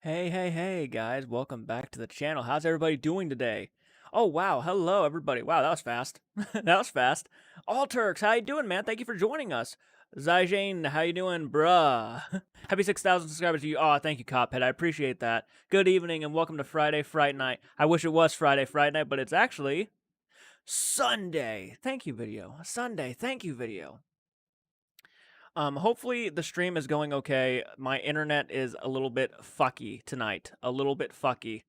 Hey, guys, welcome back to the channel. How's everybody doing today? Oh, wow, hello, everybody. Wow, that was fast. That was fast. All Turks, how you doing, man? Thank you for joining us. Zyjane, how you doing, bruh? Happy 6,000 subscribers to you. Oh, thank you, Cophead. I appreciate that. Good evening, and welcome to Friday Fright Night. I wish it was Friday Fright Night, but it's actually Sunday. Thank you, video. Sunday, thank you, video. Hopefully the stream is going okay. My internet is a little bit fucky tonight. A little bit fucky.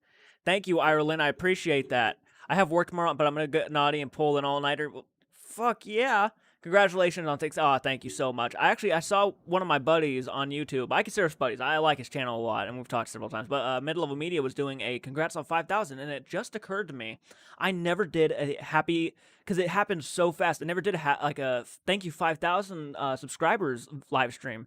Thank you, Ireland. I appreciate that. I have work tomorrow, but I'm going to get naughty and pull an all-nighter. Well, fuck yeah. Congratulations on 6. Oh, thank you so much. I saw one of my buddies on YouTube. I consider us buddies. I like his channel a lot, and we've talked several times. But Mid-Level Media was doing a congrats on 5,000, and it just occurred to me. I never did a happy, because it happened so fast. I never did a thank you 5,000 subscribers live stream.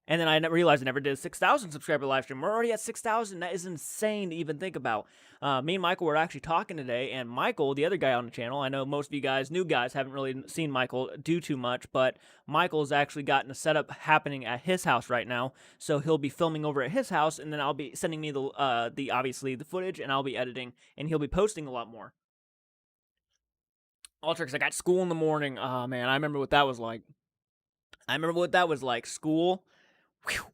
And then I realized I never did a 6,000 subscriber live stream. We're already at 6,000. That is insane to even think about. Me and Michael were actually talking today, and Michael, the other guy on the channel, I know most of you guys, new guys, haven't really seen Michael do too much, but Michael's actually gotten a setup happening at his house right now, so he'll be filming over at his house, and then I'll be sending me obviously the footage, and I'll be editing, and he'll be posting a lot more. Ultrix, I got school in the morning. Oh man, I remember what that was like. School. Whew.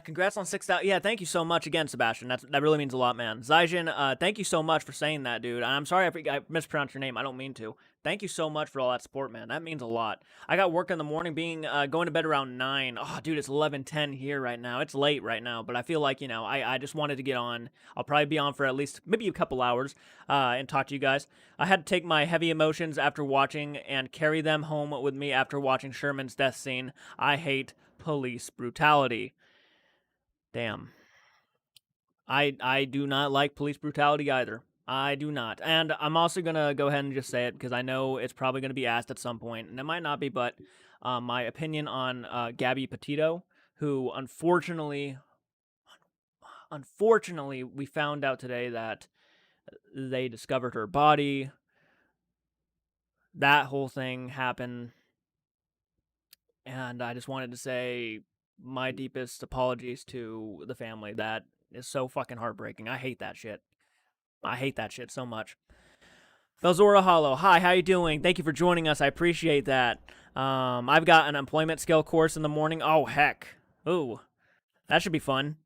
Congrats on 6,000. Yeah, thank you so much again, Sebastian. That really means a lot, man. Zyjin, thank you so much for saying that, dude. I'm sorry I mispronounced your name. I don't mean to. Thank you so much for all that support, man. That means a lot. I got work in the morning, going to bed around 9. Oh, dude, it's 11:10 here right now. It's late right now, but I feel like, I just wanted to get on. I'll probably be on for at least maybe a couple hours and talk to you guys. I had to take my heavy emotions after watching and carry them home with me after watching Sherman's death scene. I hate police brutality. Damn. I do not like police brutality either. I do not. And I'm also going to go ahead and just say it because I know it's probably going to be asked at some point, and it might not be, but my opinion on Gabby Petito, who unfortunately, we found out today that they discovered her body. That whole thing happened. And I just wanted to say my deepest apologies to the family. That is so fucking heartbreaking. I hate that shit. I hate that shit so much. Belzora Hollow, hi, how you doing? Thank you for joining us. I appreciate that. I've got an employment skill course in the morning. Oh heck, ooh, that should be fun.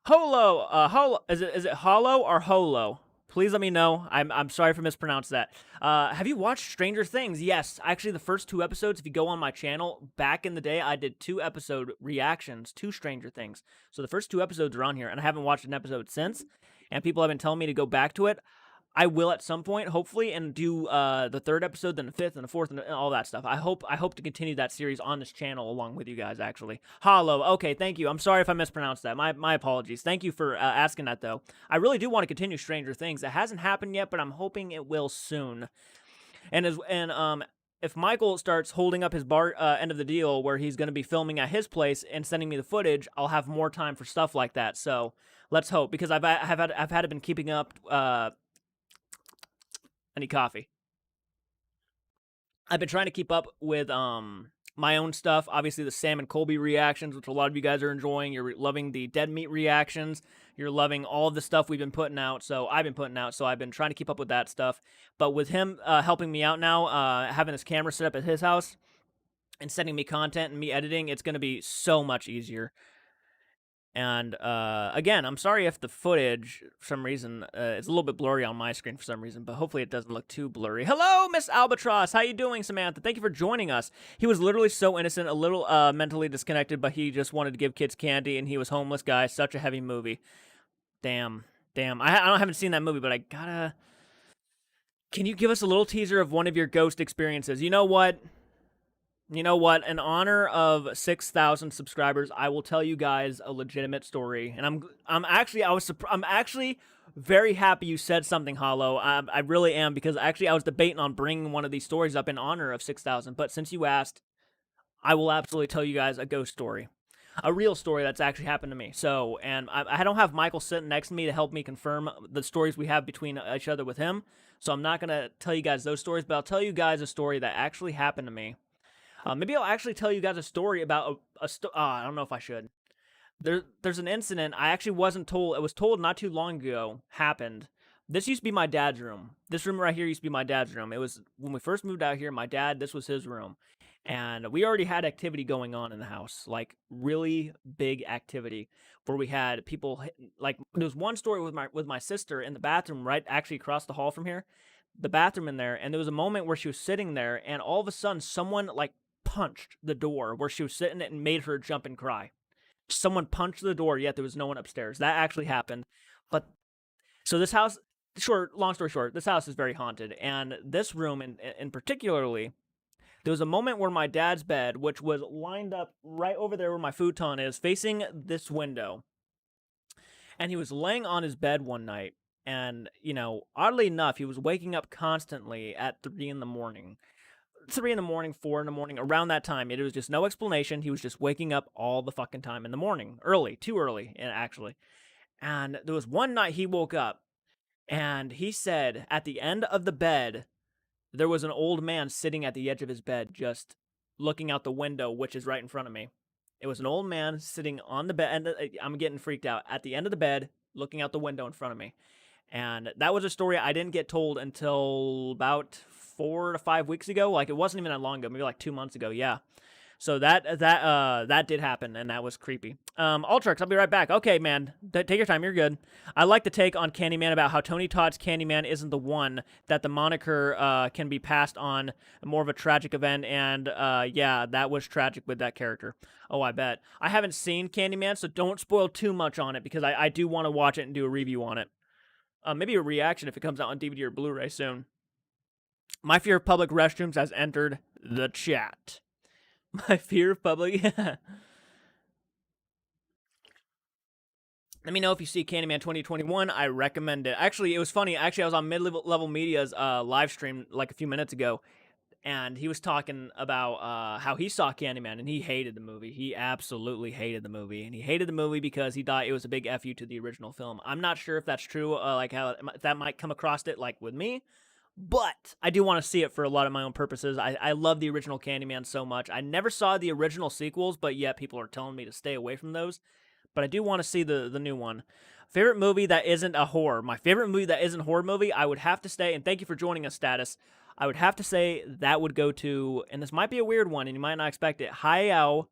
Holo, is it Hollow or Holo? Please let me know. I'm sorry if I mispronounced that. Have you watched Stranger Things? Yes. Actually, the first 2 episodes, if you go on my channel, back in the day, I did 2-episode reactions to Stranger Things. So the first 2 episodes are on here, and I haven't watched an episode since. And people have been telling me to go back to it. I will at some point, hopefully, and do the 3rd episode, then the 5th, and the 4th, and all that stuff. I hope to continue that series on this channel along with you guys, actually. Hollow, okay, thank you. I'm sorry if I mispronounced that. My apologies. Thank you for asking that, though. I really do want to continue Stranger Things. It hasn't happened yet, but I'm hoping it will soon. And if Michael starts holding up his end of the deal where he's going to be filming at his place and sending me the footage, I'll have more time for stuff like that. So let's hope, because I've had been keeping up. I need coffee. I've been trying to keep up with my own stuff. Obviously, the Sam and Colby reactions, which a lot of you guys are enjoying. You're loving the Dead Meat reactions. You're loving all of the stuff we've been putting out. So I've been trying to keep up with that stuff. But with him helping me out now, having this camera set up at his house and sending me content and me editing, it's going to be so much easier. And, again, I'm sorry if the footage, for some reason, it's a little bit blurry on my screen for some reason, but hopefully it doesn't look too blurry. Hello, Miss Albatross! How you doing, Samantha? Thank you for joining us. He was literally so innocent, a little, mentally disconnected, but he just wanted to give kids candy, and he was homeless guy. Such a heavy movie. Damn. I haven't seen that movie, but I gotta... Can you give us a little teaser of one of your ghost experiences? You know what? In honor of 6,000 subscribers, I will tell you guys a legitimate story. And I'm actually very happy you said something, Hollow. I really am, because actually I was debating on bringing one of these stories up in honor of 6,000. But since you asked, I will absolutely tell you guys a ghost story. A real story that's actually happened to me. So, and I don't have Michael sitting next to me to help me confirm the stories we have between each other with him. So I'm not going to tell you guys those stories, but I'll tell you guys a story that actually happened to me. Maybe I'll actually tell you guys a story about I don't know if I should. there's an incident I actually wasn't told. It was told not too long ago. Happened. This used to be my dad's room. This room right here used to be my dad's room. It was when we first moved out here. My dad. This was his room, and we already had activity going on in the house, like really big activity, where we had people. Like there was one story with my sister in the bathroom, right, actually across the hall from here, the bathroom in there, and there was a moment where she was sitting there, and all of a sudden, someone like punched the door where she was sitting and made her jump and cry. Someone punched the door, yet there was no one upstairs. That actually happened. But so this house, long story short, this house is very haunted, and this room in particularly, there was a moment where my dad's bed, which was lined up right over there where my futon is, facing this window, and he was laying on his bed one night, and oddly enough, he was waking up constantly at 3 in the morning. 3 in the morning, 4 in the morning, around that time. It was just no explanation. He was just waking up all the fucking time in the morning, early, too early, actually. And there was one night he woke up, and he said at the end of the bed, there was an old man sitting at the edge of his bed, just looking out the window, which is right in front of me. It was an old man sitting on the bed, and I'm getting freaked out, at the end of the bed, looking out the window in front of me. And that was a story I didn't get told until about 4 to 5 weeks ago. Like, it wasn't even that long ago, maybe like 2 months ago. Yeah. So that did happen, and that was creepy. Ultrax, I'll be right back. Okay, man, take your time. You're good. I like the take on Candyman about how Tony Todd's Candyman isn't the one, that the moniker can be passed on, more of a tragic event, and yeah, that was tragic with that character. Oh, I bet. I haven't seen Candyman, so don't spoil too much on it, because I do want to watch it and do a review on it. Maybe a reaction if it comes out on DVD or Blu-ray soon. My fear of public restrooms has entered the chat. My fear of public. Let me know if you see Candyman 2021. I recommend it. Actually, it was funny. Actually, I was on Mid-Level Media's live stream like a few minutes ago, and he was talking about how he saw Candyman, and he hated the movie. He absolutely hated the movie, and he hated the movie because he thought it was a big F you to the original film. I'm not sure if that's true, like how that might come across it like with me, but I do want to see it for a lot of my own purposes. I love the original Candyman so much. I never saw the original sequels, but yet people are telling me to stay away from those. But I do want to see the new one. Favorite movie that isn't a horror. My favorite movie that isn't a horror movie, I would have to say, and thank you for joining us, Status. I would have to say that would go to, and this might be a weird one, and you might not expect it, Hayao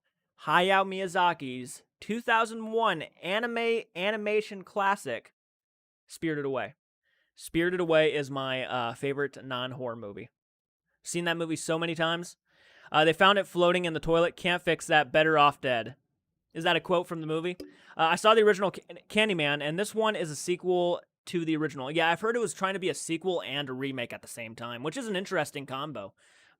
Miyazaki's 2001 animation classic, Spirited Away. Spirited Away is my favorite non-horror movie. Seen that movie so many times. They found it floating in the toilet. Can't fix that. Better off dead. Is that a quote from the movie? I saw the original Candyman, and this one is a sequel to the original. Yeah, I've heard it was trying to be a sequel and a remake at the same time, which is an interesting combo.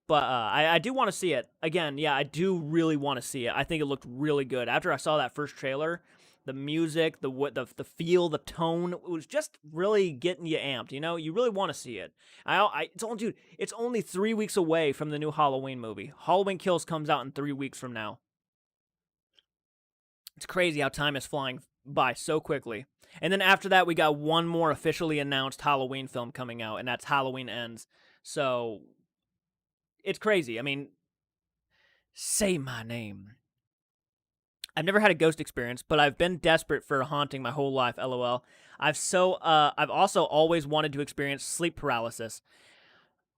But I do want to see it. Again, yeah, I do really want to see it. I think it looked really good. After I saw that first trailer, the music, the feel, the tone, it was just really getting you amped. You really want to see it. It's only 3 weeks away from the new Halloween movie. Halloween Kills comes out in 3 weeks from now. It's crazy how time is flying by so quickly. And then after that, we got one more officially announced Halloween film coming out, and that's Halloween Ends. So it's crazy. I mean, say my name. I've never had a ghost experience, but I've been desperate for a haunting my whole life, lol. I've also always wanted to experience sleep paralysis.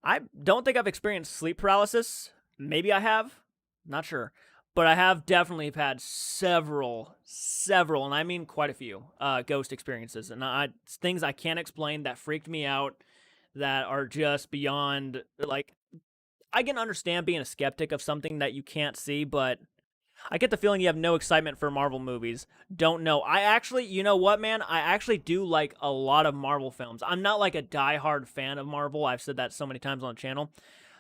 I don't think I've experienced sleep paralysis. Maybe I have. Not sure. But I have definitely had several, and I mean quite a few, ghost experiences. And things I can't explain that freaked me out, that are just beyond, like, I can understand being a skeptic of something that you can't see, but I get the feeling you have no excitement for Marvel movies. Don't know. You know what, man? I actually do like a lot of Marvel films. I'm not like a diehard fan of Marvel. I've said that so many times on the channel.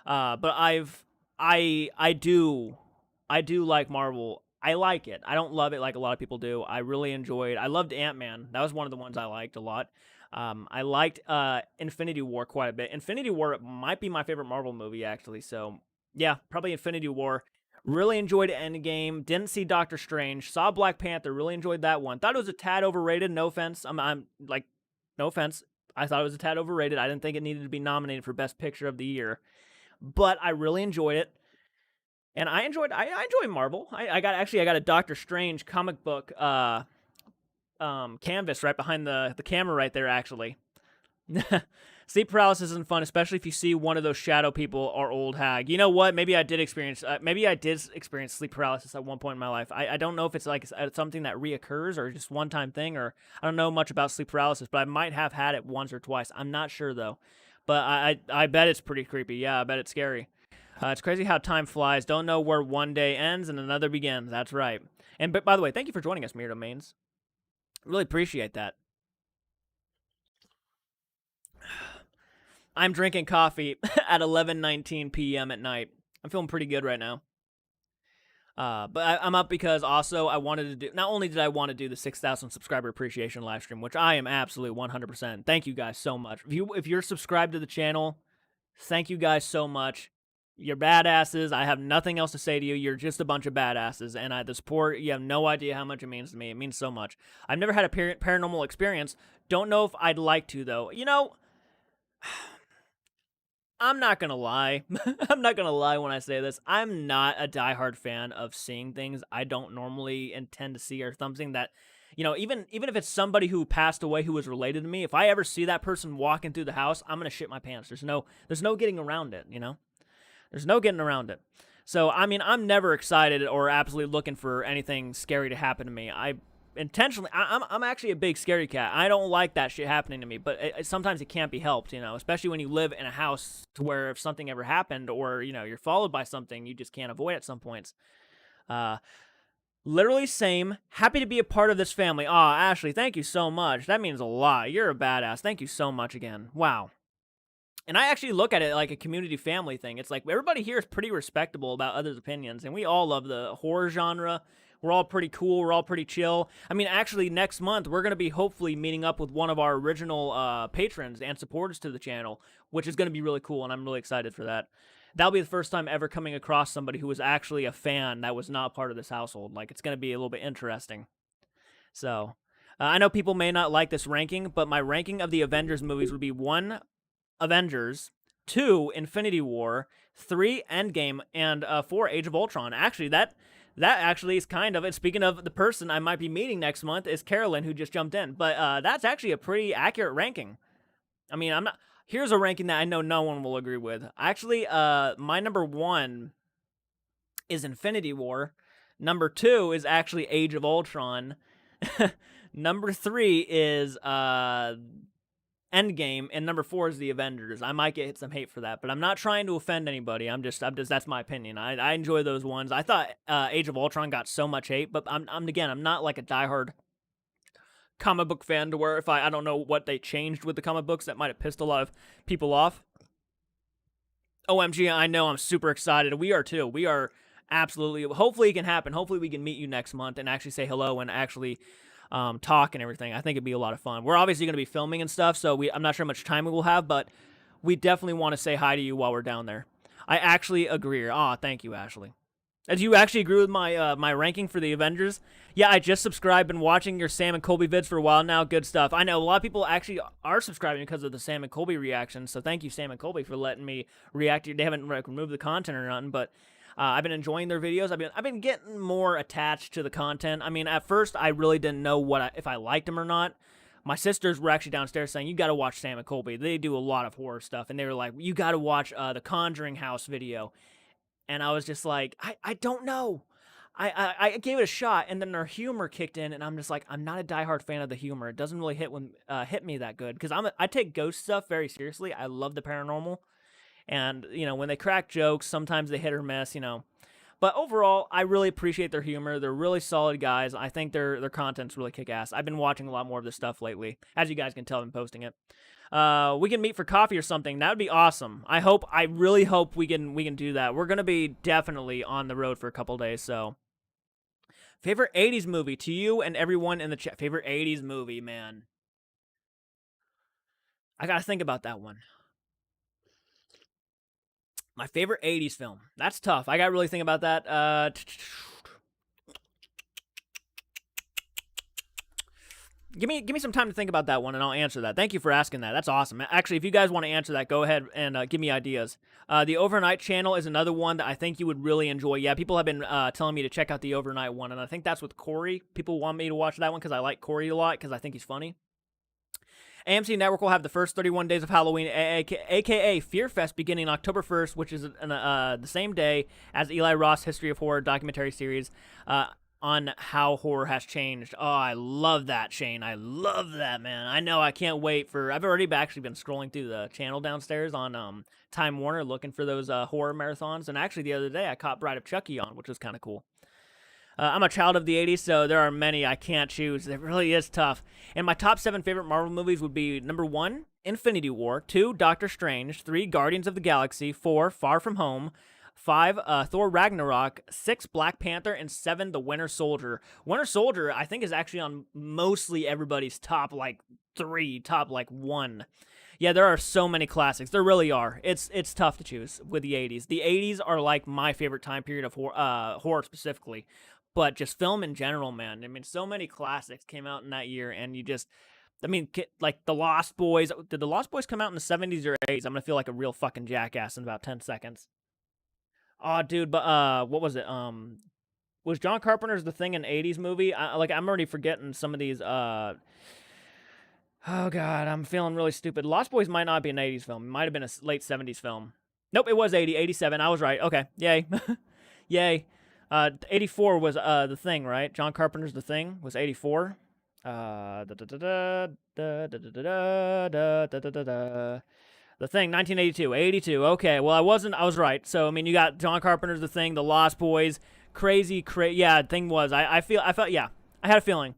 But I do like Marvel. I like it. I don't love it like a lot of people do. I really enjoyed. I loved Ant-Man. That was one of the ones I liked a lot. I liked Infinity War quite a bit. Infinity War might be my favorite Marvel movie, actually. So yeah, probably Infinity War. Really enjoyed Endgame. Didn't see Doctor Strange. Saw Black Panther. Really enjoyed that one. Thought it was a tad overrated. No offense. I'm like, no offense. I thought it was a tad overrated. I didn't think it needed to be nominated for Best Picture of the Year, but I really enjoyed it. And I enjoy Marvel. I got a Doctor Strange comic book canvas right behind the camera right there, actually. Sleep paralysis isn't fun, especially if you see one of those shadow people or old hag. You know what? Maybe I did experience sleep paralysis at one point in my life. I don't know if it's like something that reoccurs or just one time thing, or I don't know much about sleep paralysis, but I might have had it once or twice. I'm not sure though, but I bet it's pretty creepy. Yeah, I bet it's scary. It's crazy how time flies. Don't know where one day ends and another begins. That's right. And but by the way, thank you for joining us, Mir Domains. Really appreciate that. I'm drinking coffee at 11:19 p.m. at night. I'm feeling pretty good right now. But I'm up because also I wanted to do. Not only did I want to do the 6,000 subscriber appreciation live stream, which I am absolutely 100%. Thank you guys so much. If you're subscribed to the channel, thank you guys so much. You're badasses. I have nothing else to say to you. You're just a bunch of badasses, and the support, you have no idea how much it means to me. It means so much. I've never had a paranormal experience. Don't know if I'd like to though. You know. I'm not gonna lie. I'm not gonna lie when I say this. I'm not a diehard fan of seeing things I don't normally intend to see, or something that, even if it's somebody who passed away who was related to me. If I ever see that person walking through the house, I'm gonna shit my pants. There's no getting around it. There's no getting around it. So I mean, I'm never excited or absolutely looking for anything scary to happen to me. I'm actually a big scaredy cat. I don't like that shit happening to me, but sometimes it can't be helped, especially when you live in a house to where if something ever happened or, you're followed by something, you just can't avoid at some points. Literally same. Happy to be a part of this family. Aw, Ashley, thank you so much. That means a lot. You're a badass. Thank you so much again. Wow. And I actually look at it like a community family thing. It's like everybody here is pretty respectable about others' opinions, and we all love the horror genre. We're all pretty cool. We're all pretty chill. I mean, actually, next month, we're going to be hopefully meeting up with one of our original patrons and supporters to the channel, which is going to be really cool, and I'm really excited for that. That'll be the first time ever coming across somebody who was actually a fan that was not part of this household. Like, it's going to be a little bit interesting. So, I know people may not like this ranking, but my ranking of the Avengers movies would be 1, Avengers, 2, Infinity War, 3, Endgame, and 4, Age of Ultron. Actually, that actually is kind of, and speaking of the person I might be meeting next month, is Carolyn, who just jumped in. But that's actually a pretty accurate ranking. I mean, here's a ranking that I know no one will agree with. Actually, my number 1 is Infinity War. Number 2 is actually Age of Ultron. Number 3 is Endgame, and number 4 is the Avengers. I might get some hate for that, but I'm not trying to offend anybody. I'm just that's my opinion. I enjoy those ones. I thought Age of Ultron got so much hate, but I'm not like a diehard comic book fan to where if I don't know what they changed with the comic books that might have pissed a lot of people off. OMG, I know, I'm super excited. We are too. We are absolutely. Hopefully it can happen. Hopefully we can meet you next month and actually say hello and actually talk and everything. I think it'd be a lot of fun. We're obviously going to be filming and stuff, so I'm not sure how much time we will have, but we definitely want to say hi to you while we're down there. I actually agree. Aw, thank you, Ashley. Do you actually agree with my my ranking for the Avengers? Yeah, I just subscribed. Been watching your Sam and Colby vids for a while now. Good stuff. I know a lot of people actually are subscribing because of the Sam and Colby reactions, so thank you, Sam and Colby, for letting me react. They haven't removed the content or nothing, but I've been enjoying their videos. I've been getting more attached to the content. I mean, at first, I really didn't know if I liked them or not. My sisters were actually downstairs saying, you got to watch Sam and Colby. They do a lot of horror stuff. And they were like, you got to watch the Conjuring House video. And I was just like, I don't know. I gave it a shot, and then their humor kicked in, and I'm just like, I'm not a diehard fan of the humor. It doesn't really hit me that good, because I take ghost stuff very seriously. I love the paranormal. And, when they crack jokes, sometimes they hit or miss, But overall, I really appreciate their humor. They're really solid guys. I think their content's really kick-ass. I've been watching a lot more of this stuff lately. As you guys can tell, I've been posting it. We can meet for coffee or something. That would be awesome. I really hope we can do that. We're going to be definitely on the road for a couple days, so. Favorite 80s movie to you and everyone in the chat. Favorite 80s movie, man. I got to think about that one. My favorite 80s film. That's tough. I got to really think about that. Give me some time to think about that one, and I'll answer that. Thank you for asking that. That's awesome. Actually, if you guys want to answer that, go ahead and give me ideas. The Overnight channel is another one that I think you would really enjoy. Yeah, people have been telling me to check out the Overnight one, and I think that's with Corey. People want me to watch that one because I like Corey a lot because I think he's funny. AMC Network will have the first 31 days of Halloween, aka Fear Fest, beginning October 1st, which is the same day as Eli Roth's History of Horror documentary series. On how horror has changed. Oh, I love that, Shane. I love that, man. I know. I can't wait for. I've already actually been scrolling through the channel downstairs on Time Warner looking for those horror marathons. And actually, the other day I caught Bride of Chucky on, which was kind of cool. I'm a child of the 80s, so there are many I can't choose. It really is tough. And my top 7 favorite Marvel movies would be number 1, Infinity War, 2, Doctor Strange, 3, Guardians of the Galaxy, 4, Far From Home, 5, Thor Ragnarok, 6, Black Panther, and 7, The Winter Soldier. Winter Soldier, I think, is actually on mostly everybody's top, 3, top, 1. Yeah, there are so many classics. There really are. It's tough to choose with the 80s. The 80s are, my favorite time period of horror specifically. But just film in general, man. I mean, so many classics came out in that year, and you just... I mean, The Lost Boys. Did The Lost Boys come out in the 70s or 80s? I'm going to feel like a real fucking jackass in about 10 seconds. Oh, dude, but what was it? Was John Carpenter's The Thing an 80s movie? I'm already forgetting some of these. Oh god, I'm feeling really stupid. Lost Boys might not be an 80s film. It might have been a late 70s film. Nope, it was 87. I was right. Okay, yay, yay. 84 was The Thing, right? John Carpenter's The Thing was 84. The Thing, 1982. 82. Okay, well, I was right. So, I mean, you got John Carpenter's The Thing, The Lost Boys, yeah, Thing was. I felt, yeah. I had a feeling.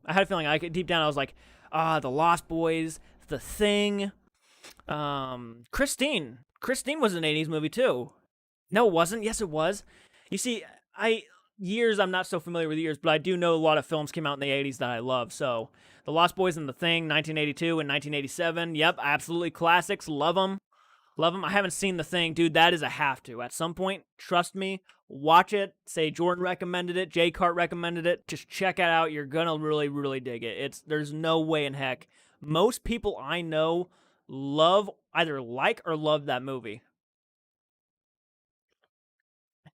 Deep down, I was like, The Lost Boys, The Thing. Christine. Christine was an 80s movie, too. No, it wasn't. Yes, it was. You see, I'm not so familiar with years, but I do know a lot of films came out in the 80s that I love. So, The Lost Boys and The Thing, 1982 and 1987. Yep, absolutely classics. Love them. Love them. I haven't seen The Thing. Dude, that is a have to. At some point, trust me, watch it. Say Jordan recommended it. JCART recommended it. Just check it out. You're going to really, really dig it. There's no way in heck. Most people I know either like or love that movie.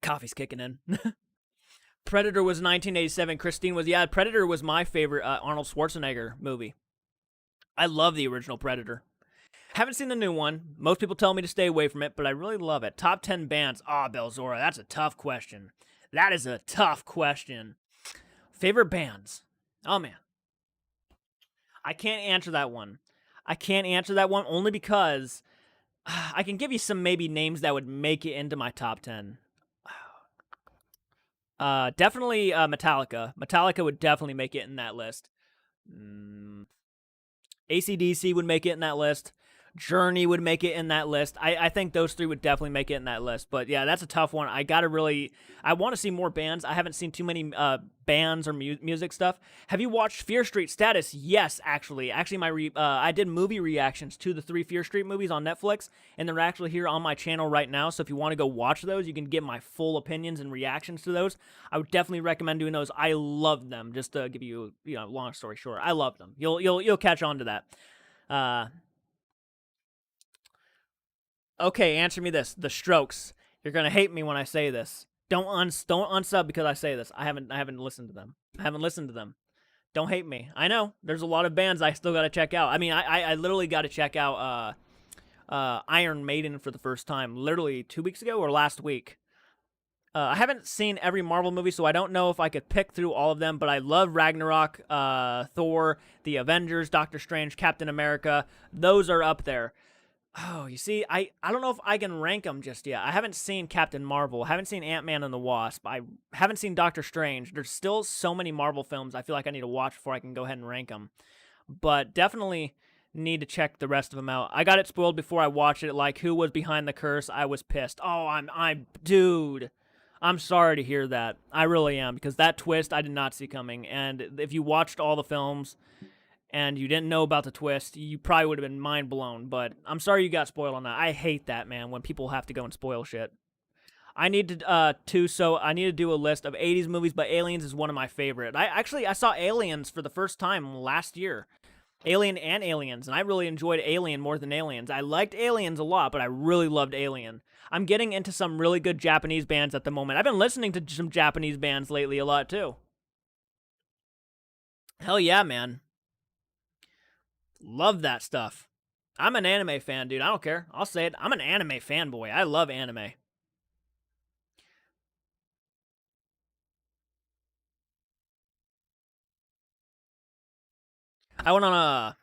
Coffee's kicking in. Predator was 1987. Christine was, Predator was my favorite Arnold Schwarzenegger movie. I love the original Predator. Haven't seen the new one. Most people tell me to stay away from it, but I really love it. Top 10 bands. Belzora, that's a tough question. That is a tough question. Favorite bands. Oh, man. I can't answer that one. Only because I can give you some maybe names that would make it into my top 10. Definitely Metallica. Metallica would definitely make it in that list. AC/DC would make it in that list. Journey would make it in that list. I think those 3 would definitely make it in that list. But yeah, that's a tough one. I want to see more bands. I haven't seen too many bands or music stuff. Have you watched Fear Street Status? Yes, actually. Actually, I did movie reactions to the 3 Fear Street movies on Netflix, and they're actually here on my channel right now. So if you want to go watch those, you can get my full opinions and reactions to those. I would definitely recommend doing those. I love them. Just to give you, long story short, I love them. You'll catch on to that. Okay, answer me this. The Strokes. You're gonna hate me when I say this. Don't unsub because I say this. I haven't listened to them. Don't hate me. I know there's a lot of bands I still gotta check out. I mean, I literally got to check out Iron Maiden for the first time, literally 2 weeks ago or last week. I haven't seen every Marvel movie, so I don't know if I could pick through all of them. But I love Ragnarok, Thor, the Avengers, Doctor Strange, Captain America. Those are up there. Oh, you see, I don't know if I can rank them just yet. I haven't seen Captain Marvel. I haven't seen Ant-Man and the Wasp. I haven't seen Doctor Strange. There's still so many Marvel films I feel like I need to watch before I can go ahead and rank them. But definitely need to check the rest of them out. I got it spoiled before I watched it. Like, who was behind the curse? I was pissed. Oh, dude. I'm sorry to hear that. I really am, because that twist I did not see coming. And if you watched all the films and you didn't know about the twist, you probably would have been mind blown. But I'm sorry you got spoiled on that. I hate that, man, when people have to go and spoil shit. I need to do a list of 80s movies, but Aliens is one of my favorite. I saw Aliens for the first time last year. Alien and Aliens, and I really enjoyed Alien more than Aliens. I liked Aliens a lot, but I really loved Alien. I'm getting into some really good Japanese bands at the moment. I've been listening to some Japanese bands lately a lot too. Hell yeah, man. Love that stuff. I'm an anime fan, dude. I don't care. I'll say it. I'm an anime fanboy. I love anime. I went on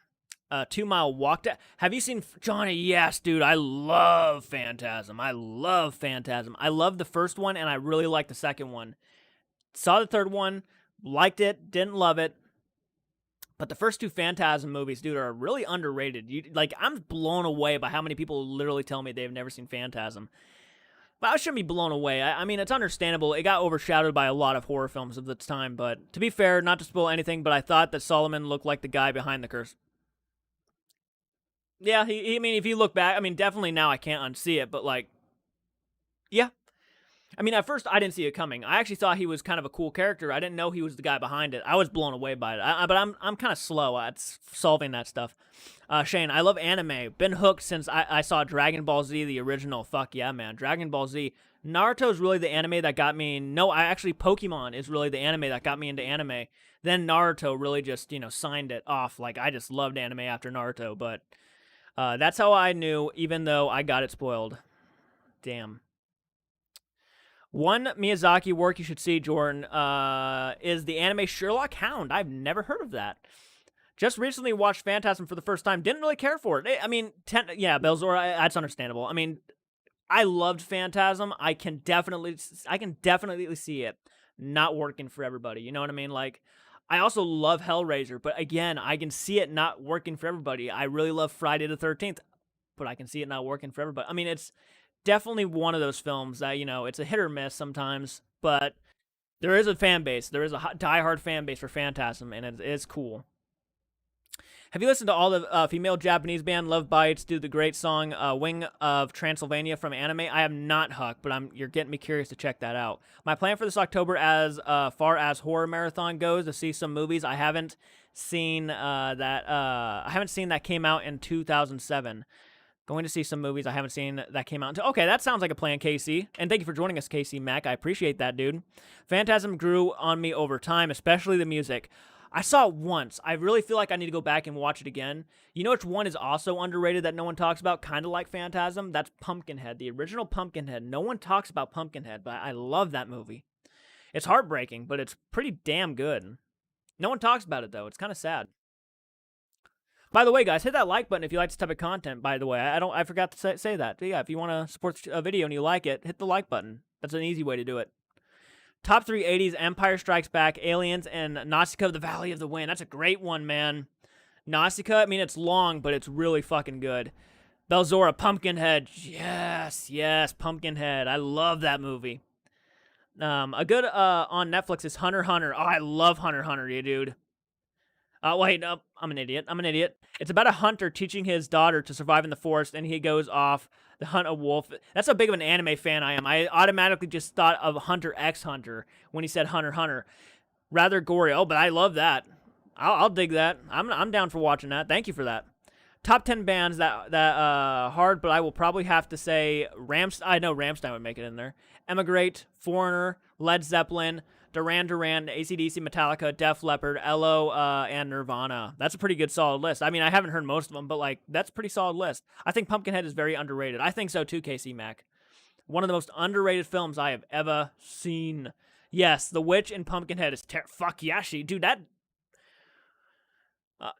a 2 mile walk. Have you seen Johnny? Yes, dude. I love Phantasm. I love Phantasm. I love the first one, and I really like the second one. Saw the third one, liked it, didn't love it. But the first two Phantasm movies, dude, are really underrated. I'm blown away by how many people literally tell me they've never seen Phantasm. But I shouldn't be blown away. I mean, it's understandable. It got overshadowed by a lot of horror films of its time. But to be fair, not to spoil anything, but I thought that Solomon looked like the guy behind the curse. Yeah, I mean, if you look back, I mean, definitely now I can't unsee it, but like, yeah. I mean, at first I didn't see it coming. I actually thought he was kind of a cool character. I didn't know he was the guy behind it. I was blown away by it. But I'm kind of slow at solving that stuff. Shane, I love anime. Been hooked since I saw Dragon Ball Z, the original. Fuck yeah, man. Dragon Ball Z. Naruto is really the anime that got me. No, actually Pokemon is really the anime that got me into anime. Then Naruto really just, signed it off. Like, I just loved anime after Naruto. But that's how I knew, even though I got it spoiled. Damn. One Miyazaki work you should see, Jordan, is the anime Sherlock Hound. I've never heard of that. Just recently watched Phantasm for the first time. Didn't really care for it. I mean, Belzora, that's understandable. I mean, I loved Phantasm. I can definitely see it not working for everybody. You know what I mean? Like, I also love Hellraiser, but again, I can see it not working for everybody. I really love Friday the 13th, but I can see it not working for everybody. I mean, it's definitely one of those films that, it's a hit or miss sometimes, but there is a fan base. There is a diehard fan base for Phantasm, and it is cool. Have you listened to all the female Japanese band Love Bites do the great song Wing of Transylvania from anime? I have not, Huck, but you're getting me curious to check that out. My plan for this October, as far as horror marathon goes, to see some movies. I haven't seen that came out in 2007. Going to see some movies I haven't seen that came out until. Okay, that sounds like a plan, Casey. And thank you for joining us, Casey Mack. I appreciate that, dude. Phantasm grew on me over time, especially the music. I saw it once. I really feel like I need to go back and watch it again. You know which one is also underrated that no one talks about, kind of like Phantasm? That's Pumpkinhead, the original Pumpkinhead. No one talks about Pumpkinhead, but I love that movie. It's heartbreaking, but it's pretty damn good. No one talks about it, though. It's kind of sad. By the way, guys, hit that like button if you like this type of content. By the way, I forgot to say that. But yeah, if you want to support a video and you like it, hit the like button. That's an easy way to do it. Top 3 80s: Empire Strikes Back, Aliens, and Nausicaa: The Valley of the Wind. That's a great one, man. Nausicaa, I mean, it's long, but it's really fucking good. Belzora, Pumpkinhead. Yes, Pumpkinhead. I love that movie. A good on Netflix is Hunter x Hunter. Oh, I love Hunter x Hunter, dude. Wait, no, I'm an idiot. It's about a hunter teaching his daughter to survive in the forest, and he goes off to hunt a wolf. That's how big of an anime fan I am. I automatically just thought of Hunter x Hunter when he said Hunter x Hunter. Rather gory. Oh, but I love that. I'll dig that. I'm down for watching that. Thank you for that. Top 10 bands that hard, but I will probably have to say Rammstein. I know Rammstein would make it in there. Emigrate, Foreigner, Led Zeppelin, Duran Duran, AC/DC, Metallica, Def Leppard, ELO, and Nirvana. That's a pretty good solid list. I mean, I haven't heard most of them, but like that's a pretty solid list. I think Pumpkinhead is very underrated. I think so too, KC Mac. One of the most underrated films I have ever seen. Yes, The Witch in Pumpkinhead is fuck yeah, dude. That I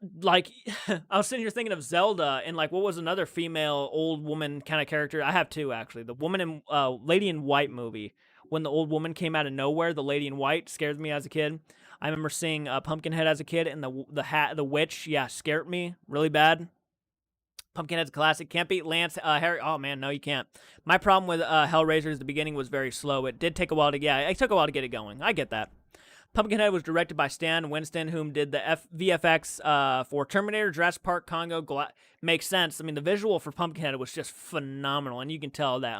was sitting here thinking of Zelda and like what was another female old woman kind of character. I have two actually. The woman in Lady in White movie. When the old woman came out of nowhere, the lady in white scared me as a kid. I remember seeing Pumpkinhead as a kid, and the witch, scared me really bad. Pumpkinhead's a classic. Can't beat Lance Harry. Oh man, no, you can't. My problem with Hellraiser is the beginning was very slow. It did take a while to it took a while to get it going. I get that. Pumpkinhead was directed by Stan Winston, whom did the VFX for Terminator, Jurassic Park, Congo. Makes sense. I mean, the visual for Pumpkinhead was just phenomenal, and you can tell that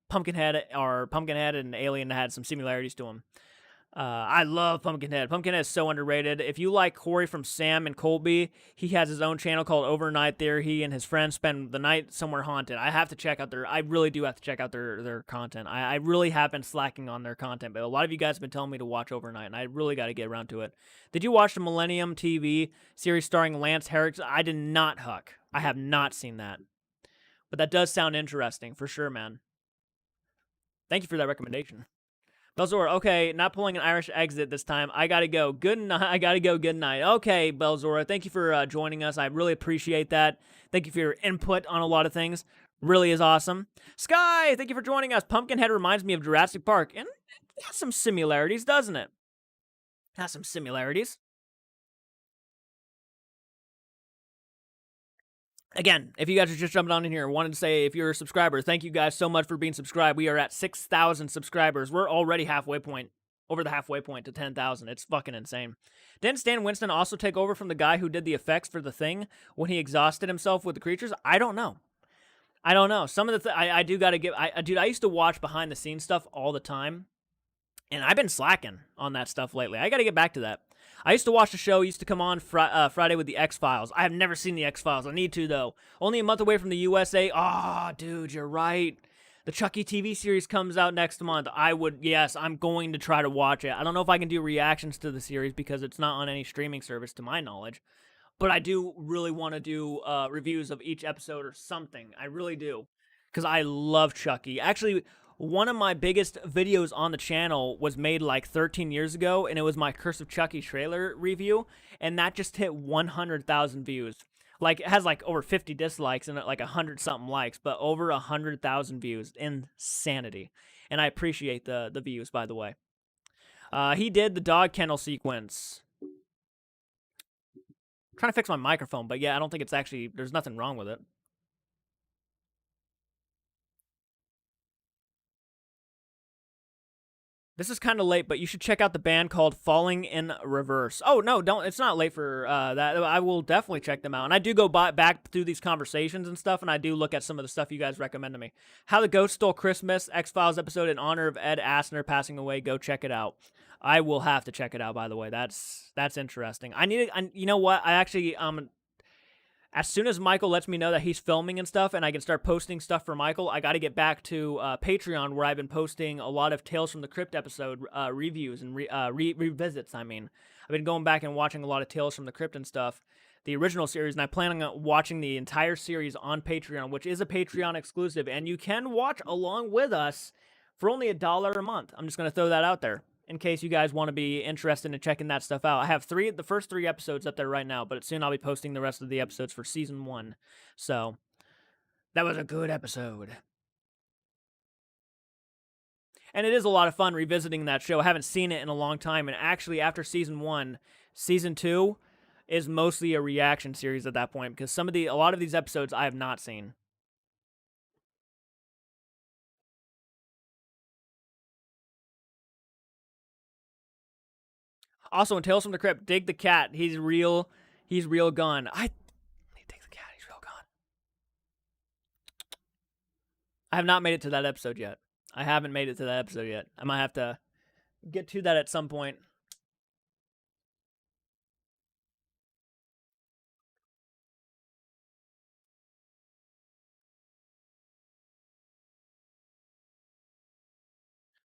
Pumpkinhead and Alien had some similarities to him. I love Pumpkinhead. Pumpkinhead is so underrated. If you like Corey from Sam and Colby, he has his own channel called Overnight there. He and his friends spend the night somewhere haunted. I have to check out I really do have to check out their content. I really have been slacking on their content, but a lot of you guys have been telling me to watch Overnight, and I really got to get around to it. Did you watch the Millennium TV series starring Lance Herrick? I did not, Huck. I have not seen that. But that does sound interesting, for sure, man. Thank you for that recommendation. Belzor, okay, not pulling an Irish exit this time. I gotta go. Good night. I gotta go. Good night. Okay, Belzora, thank you for joining us. I really appreciate that. Thank you for your input on a lot of things. Really is awesome. Sky, thank you for joining us. Pumpkinhead reminds me of Jurassic Park, and it has some similarities, doesn't it? It has some similarities. Again, if you guys are just jumping on in here, wanted to say if you're a subscriber, thank you guys so much for being subscribed. We are at 6,000 subscribers. We're already over the halfway point to 10,000. It's fucking insane. Didn't Stan Winston also take over from the guy who did the effects for The Thing when he exhausted himself with the creatures? I don't know. Some of the I do got to give. Dude, I used to watch behind the scenes stuff all the time, and I've been slacking on that stuff lately. I got to get back to that. I used to watch the show. Used to come on Friday with the X-Files. I have never seen the X-Files. I need to, though. Only a month away from the USA. Ah, dude, you're right. The Chucky TV series comes out next month. Yes, I'm going to try to watch it. I don't know if I can do reactions to the series because it's not on any streaming service, to my knowledge. But I do really want to do reviews of each episode or something. I really do. Because I love Chucky. Actually, one of my biggest videos on the channel was made like 13 years ago, and it was my Curse of Chucky trailer review, and that just hit 100,000 views. Like, it has like over 50 dislikes and like 100-something likes, but over 100,000 views. Insanity. And I appreciate the views, by the way. He did the dog kennel sequence. I'm trying to fix my microphone, but yeah, I don't think it's actually, there's nothing wrong with it. This is kind of late, but you should check out the band called Falling in Reverse. Oh, no, don't. It's not late for that. I will definitely check them out. And I do go back through these conversations and stuff, and I do look at some of the stuff you guys recommend to me. How the Ghost Stole Christmas, X-Files episode in honor of Ed Asner passing away. Go check it out. I will have to check it out, by the way. That's interesting. You know what? I actually, as soon as Michael lets me know that he's filming and stuff and I can start posting stuff for Michael, I got to get back to Patreon, where I've been posting a lot of Tales from the Crypt episode reviews and revisits. I've been going back and watching a lot of Tales from the Crypt and stuff, the original series, and I'm planning on watching the entire series on Patreon, which is a Patreon exclusive, and you can watch along with us for only $1 a month. I'm just going to throw that out there in case you guys want to be interested in checking that stuff out. I have the first 3 episodes up there right now, but soon I'll be posting the rest of the episodes for season 1. So, that was a good episode. And it is a lot of fun revisiting that show. I haven't seen it in a long time, and actually after season 1, season 2 is mostly a reaction series at that point, because a lot of these episodes I have not seen. Also, in Tales from the Crypt, dig the cat. He's real gone. I dig the cat. He's real gone. I have not made it to that episode yet. I haven't made it to that episode yet. I might have to get to that at some point.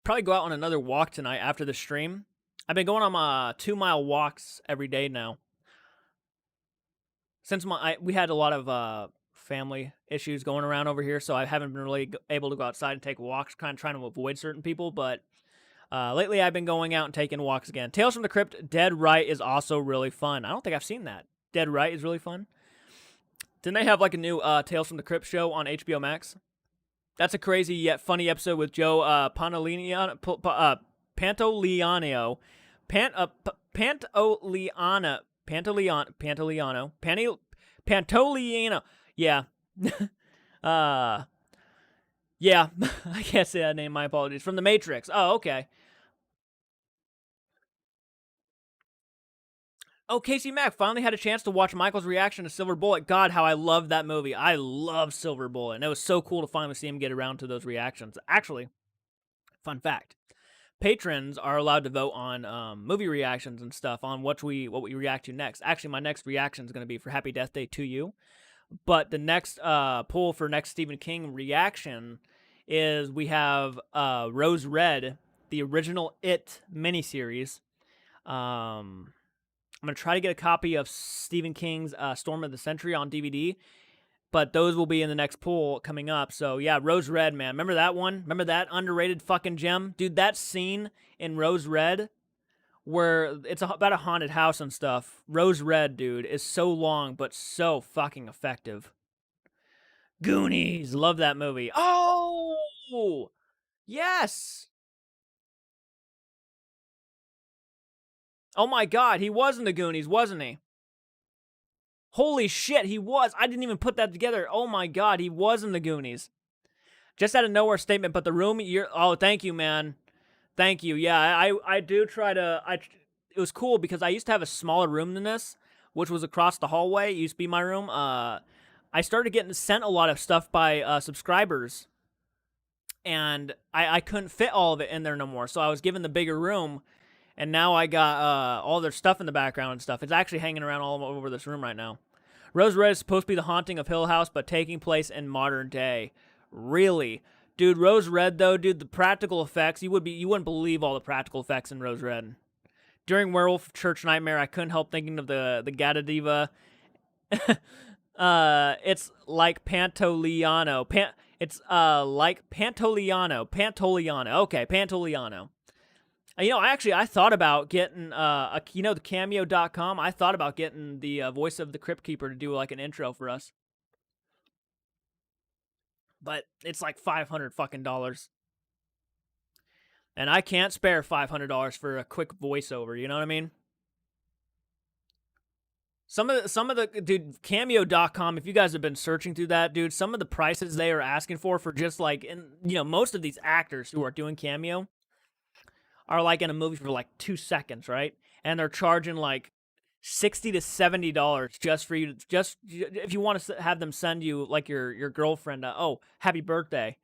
Probably go out on another walk tonight after the stream. I've been going on my 2-mile walks every day now. Since we had a lot of family issues going around over here, so I haven't been really able to go outside and take walks, kind of trying to avoid certain people, but lately I've been going out and taking walks again. Tales from the Crypt, Dead Right is also really fun. I don't think I've seen that. Dead Right is really fun. Didn't they have like a new Tales from the Crypt show on HBO Max? That's a crazy yet funny episode with Joe Pantoliano. Pantoliano. Yeah. Yeah. I can't say that name. My apologies. From The Matrix. Oh, okay. Oh, Casey Mack finally had a chance to watch Michael's reaction to Silver Bullet. God, how I love that movie. I love Silver Bullet, and it was so cool to finally see him get around to those reactions. Actually, fun fact, patrons are allowed to vote on movie reactions and stuff on what we react to next. Actually, my next reaction is going to be for Happy Death Day to You. But the next poll for next Stephen King reaction is we have Rose Red, the original It miniseries. I'm going to try to get a copy of Stephen King's Storm of the Century on DVD. But those will be in the next poll coming up. So, yeah, Rose Red, man. Remember that one? Remember that underrated fucking gem? Dude, that scene in Rose Red where it's about a haunted house and stuff. Rose Red, dude, is so long but so fucking effective. Goonies. Love that movie. Oh! Yes! Oh my god, he was in the Goonies, wasn't he? Holy shit, he was. I didn't even put that together. Oh my god, he was in the Goonies. Just out of nowhere statement, but the room you're... Oh, thank you, man. Thank you. Yeah, I do try to... It was cool because I used to have a smaller room than this, which was across the hallway. It used to be my room. I started getting sent a lot of stuff by subscribers, and I couldn't fit all of it in there no more, so I was given the bigger room, and now I got all their stuff in the background and stuff. It's actually hanging around all over this room right now. Rose Red is supposed to be the haunting of Hill House, but taking place in modern day. Really? Dude, Rose Red, though, dude, the practical effects, you wouldn't believe all the practical effects in Rose Red. During Werewolf Church Nightmare, I couldn't help thinking of the Gata Diva. It's like Pantoliano. It's like Pantoliano. Okay, Pantoliano. I thought about getting, the Cameo.com. I thought about getting the voice of the Crypt Keeper to do like an intro for us, but it's like $500 fucking dollars, and I can't spare $500 for a quick voiceover. You know what I mean? Some of the dude, Cameo.com. If you guys have been searching through that, dude, some of the prices they are asking for just like, most of these actors who are doing Cameo are like in a movie for like 2 seconds, right? And they're charging like $60 to $70 just for you, just if you want to have them send you like your girlfriend, oh, happy birthday.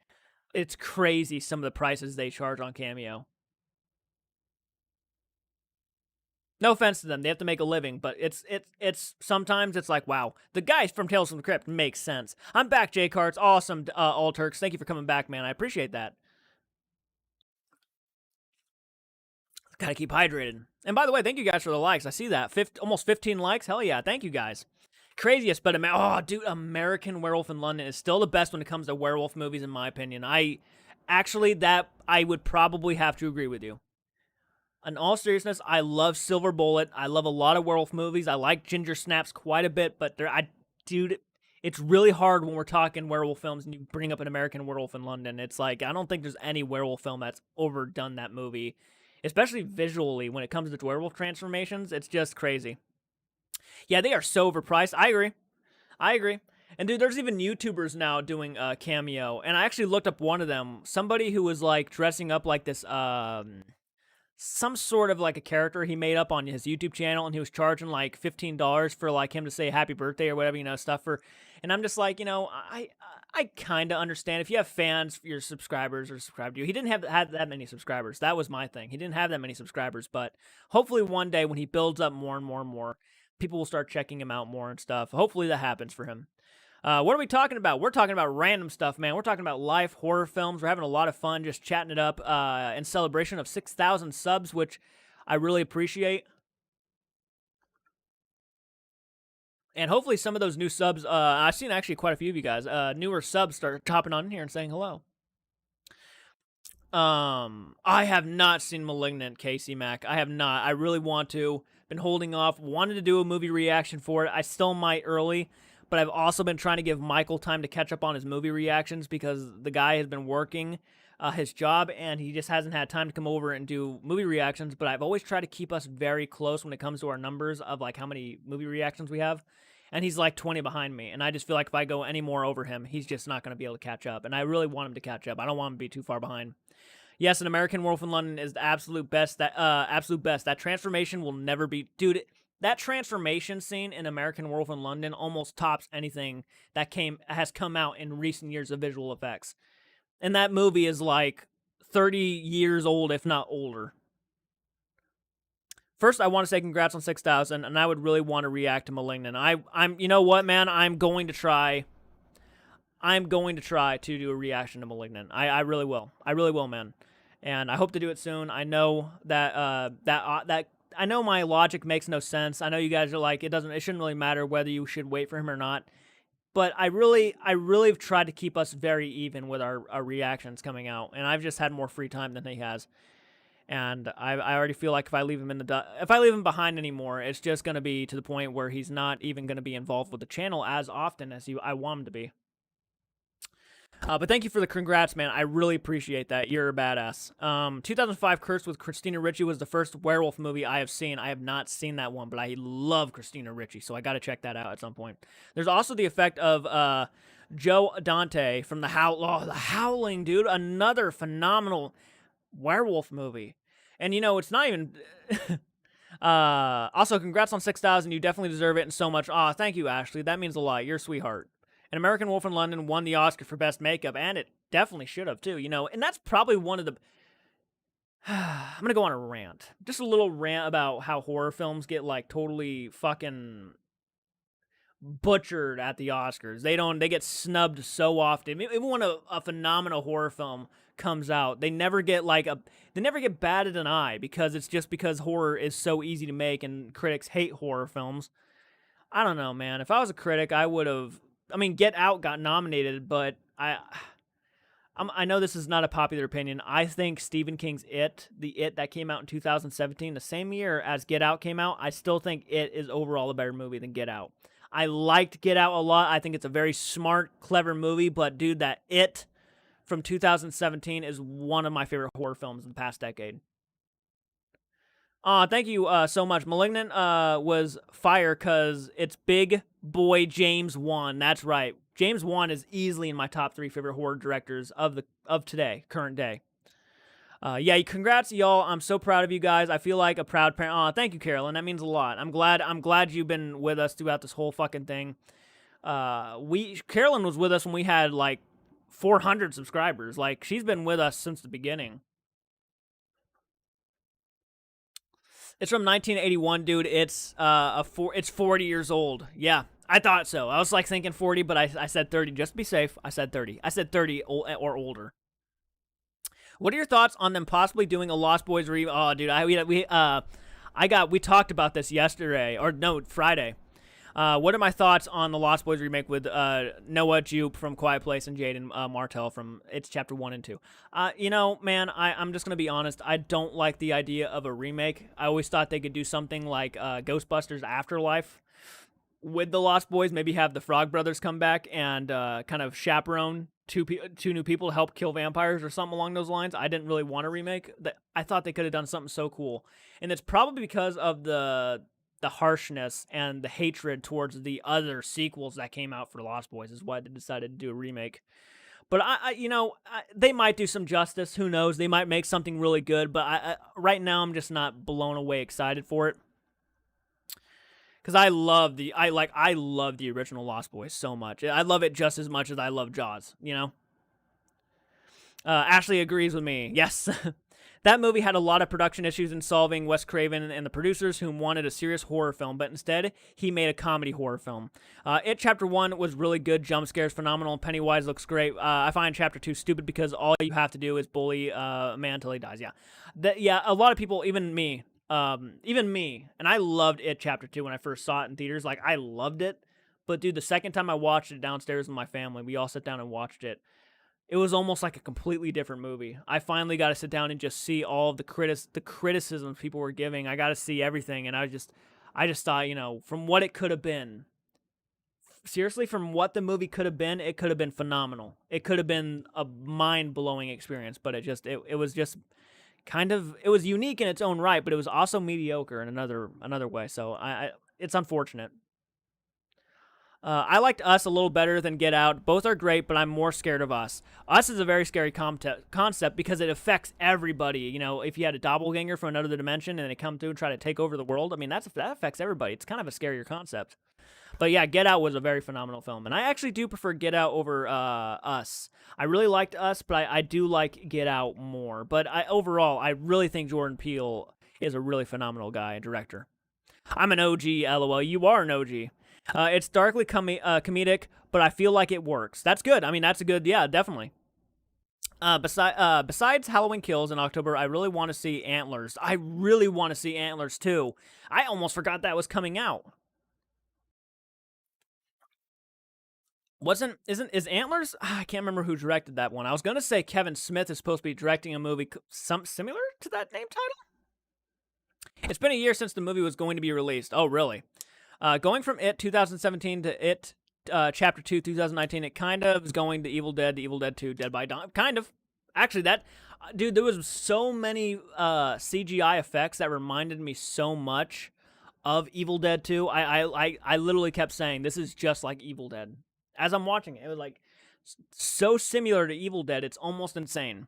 It's crazy some of the prices they charge on Cameo. No offense to them, they have to make a living, but it's sometimes it's like, wow, the guy from Tales from the Crypt makes sense. I'm back, JCARTS. Awesome, All Turks. Thank you for coming back, man. I appreciate that. Gotta keep hydrated. And by the way, thank you guys for the likes. I see that. Almost 15 likes. Hell yeah. Thank you guys. Craziest, but dude, American Werewolf in London is still the best when it comes to werewolf movies, in my opinion. I would probably have to agree with you. In all seriousness, I love Silver Bullet. I love a lot of werewolf movies. I like Ginger Snaps quite a bit, but dude, it's really hard when we're talking werewolf films and you bring up an American Werewolf in London. It's like, I don't think there's any werewolf film that's overdone that movie, especially visually when it comes to werewolf transformations. It's just crazy. Yeah, they are so overpriced. I agree. And dude, there's even YouTubers now doing Cameo, and I actually looked up one of them. Somebody who was like dressing up like this, some sort of like a character he made up on his YouTube channel, and he was charging like $15 for like him to say happy birthday or whatever, stuff for. And I'm just like, I kind of understand if you have fans, your subscribers are subscribed to you. He didn't have that many subscribers. That was my thing. He didn't have that many subscribers, but hopefully one day when he builds up more and more and more, people will start checking him out more and stuff. Hopefully that happens for him. What are we talking about? We're talking about random stuff, man. We're talking about live horror films. We're having a lot of fun just chatting it up in celebration of 6,000 subs, which I really appreciate. And hopefully some of those new subs, I've seen actually quite a few of you guys, newer subs start hopping on in here and saying hello. I have not seen Malignant, Casey Mac. I have not. I really want to. Been holding off. Wanted to do a movie reaction for it. I still might early. But I've also been trying to give Michael time to catch up on his movie reactions because the guy has been working his job and he just hasn't had time to come over and do movie reactions. But I've always tried to keep us very close when it comes to our numbers of like how many movie reactions we have. And he's like 20 behind me. And I just feel like if I go any more over him, he's just not going to be able to catch up. And I really want him to catch up. I don't want him to be too far behind. Yes, an American Werewolf in London is the absolute best. That transformation will never be... Dude... That transformation scene in American Werewolf in London almost tops anything that has come out in recent years of visual effects. And that movie is like 30 years old, if not older. First, I want to say congrats on 6,000, and I would really want to react to Malignant. I'm, you know what, man? I'm going to try to do a reaction to Malignant. I really will. I really will, man. And I hope to do it soon. I know that I know my logic makes no sense. I know you guys are like, it shouldn't really matter whether you should wait for him or not. But I really have tried to keep us very even with our reactions coming out, and I've just had more free time than he has. And I already feel like if I leave him behind anymore, it's just going to be to the point where he's not even going to be involved with the channel as often as I want him to be. But thank you for the congrats, man. I really appreciate that. You're a badass. 2005 Cursed with Christina Ricci was the first werewolf movie I have seen. I have not seen that one, but I love Christina Ricci, so I got to check that out at some point. There's also the effect of Joe Dante from The Howling, dude. Another phenomenal werewolf movie. And, you know, it's not even... also, congrats on 6,000. You definitely deserve it and so much. Aw, thank you, Ashley. That means a lot. You're a sweetheart. An American Wolf in London won the Oscar for Best Makeup, and it definitely should have, too, you know. And that's probably one of the... I'm going to go on a rant. Just a little rant about how horror films get, like, totally fucking butchered at the Oscars. They get snubbed so often. Even when a phenomenal horror film comes out, they never get batted an eye because horror is so easy to make and critics hate horror films. I don't know, man. If I was a critic, I would have... I mean, Get Out got nominated, but I know this is not a popular opinion. I think Stephen King's the It that came out in 2017, the same year as Get Out came out, I still think It is overall a better movie than Get Out. I liked Get Out a lot. I think it's a very smart, clever movie, but dude, that It from 2017 is one of my favorite horror films in the past decade. Thank you so much. Malignant was fire because it's big boy James Wan. That's right. James Wan is easily in my top 3 favorite horror directors of today, current day. Yeah, congrats, y'all. I'm so proud of you guys. I feel like a proud parent. Thank you, Carolyn. That means a lot. I'm glad you've been with us throughout this whole fucking thing. Carolyn was with us when we had like 400 subscribers. Like, she's been with us since the beginning. It's from 1981, dude. It's 40 years old. Yeah, I thought so. I was like thinking 40, but I said 30 just to be safe. I said 30. I said 30 or older. What are your thoughts on them possibly doing a Lost Boys remake? Oh, dude, we talked about this yesterday, or no, Friday. What are my thoughts on the Lost Boys remake with Noah Jupe from Quiet Place and Jaden Martell from It's Chapter 1 and 2? You know, man, I'm just going to be honest. I don't like the idea of a remake. I always thought they could do something like Ghostbusters Afterlife with the Lost Boys, maybe have the Frog Brothers come back and kind of chaperone two new people to help kill vampires or something along those lines. I didn't really want a remake. I thought they could have done something so cool. And it's probably because of the harshness and the hatred towards the other sequels that came out for Lost Boys is why they decided to do a remake. But they might do some justice. Who knows? They might make something really good. But right now, I'm just not blown away excited for it. Because I love the original Lost Boys so much. I love it just as much as I love Jaws, you know? Ashley agrees with me. Yes. That movie had a lot of production issues involving Wes Craven and the producers who wanted a serious horror film, but instead, he made a comedy horror film. It Chapter 1 was really good, jump scares phenomenal, and Pennywise looks great. I find Chapter 2 stupid because all you have to do is bully a man until he dies. Yeah, a lot of people, even me, and I loved It Chapter 2 when I first saw it in theaters. Like, I loved it, but dude, the second time I watched it downstairs with my family, we all sat down and watched it. It was almost like a completely different movie. I finally got to sit down and just see all of the criticisms people were giving. I got to see everything, and I just thought, you know, from what it could have been. Seriously, from what the movie could have been, it could have been phenomenal. It could have been a mind-blowing experience, but it was just kind of, it was unique in its own right, but it was also mediocre in another way. So it's unfortunate. I liked Us a little better than Get Out. Both are great, but I'm more scared of Us. Us is a very scary concept because it affects everybody. You know, if you had a doppelganger from another dimension and they come through and try to take over the world, I mean, that affects everybody. It's kind of a scarier concept. But yeah, Get Out was a very phenomenal film, and I actually do prefer Get Out over Us. I really liked Us, but I do like Get Out more. But overall, I really think Jordan Peele is a really phenomenal guy and director. I'm an OG, LOL. You are an OG. It's darkly comedic, but I feel like it works. That's good. I mean, that's a good, yeah, definitely. Besides Halloween Kills in October, I really want to see Antlers. I really want to see Antlers too. I almost forgot that was coming out. Is Antlers? I can't remember who directed that one. I was gonna say Kevin Smith is supposed to be directing a movie some similar to that name title. It's been a year since the movie was going to be released. Oh, really? Going from It 2017 to It Chapter 2 2019, it kind of is going to Evil Dead 2, Dead by Dawn. Kind of. Actually, that dude, there was so many CGI effects that reminded me so much of Evil Dead 2. I literally kept saying this is just like Evil Dead. As I'm watching it, it was like so similar to Evil Dead, it's almost insane.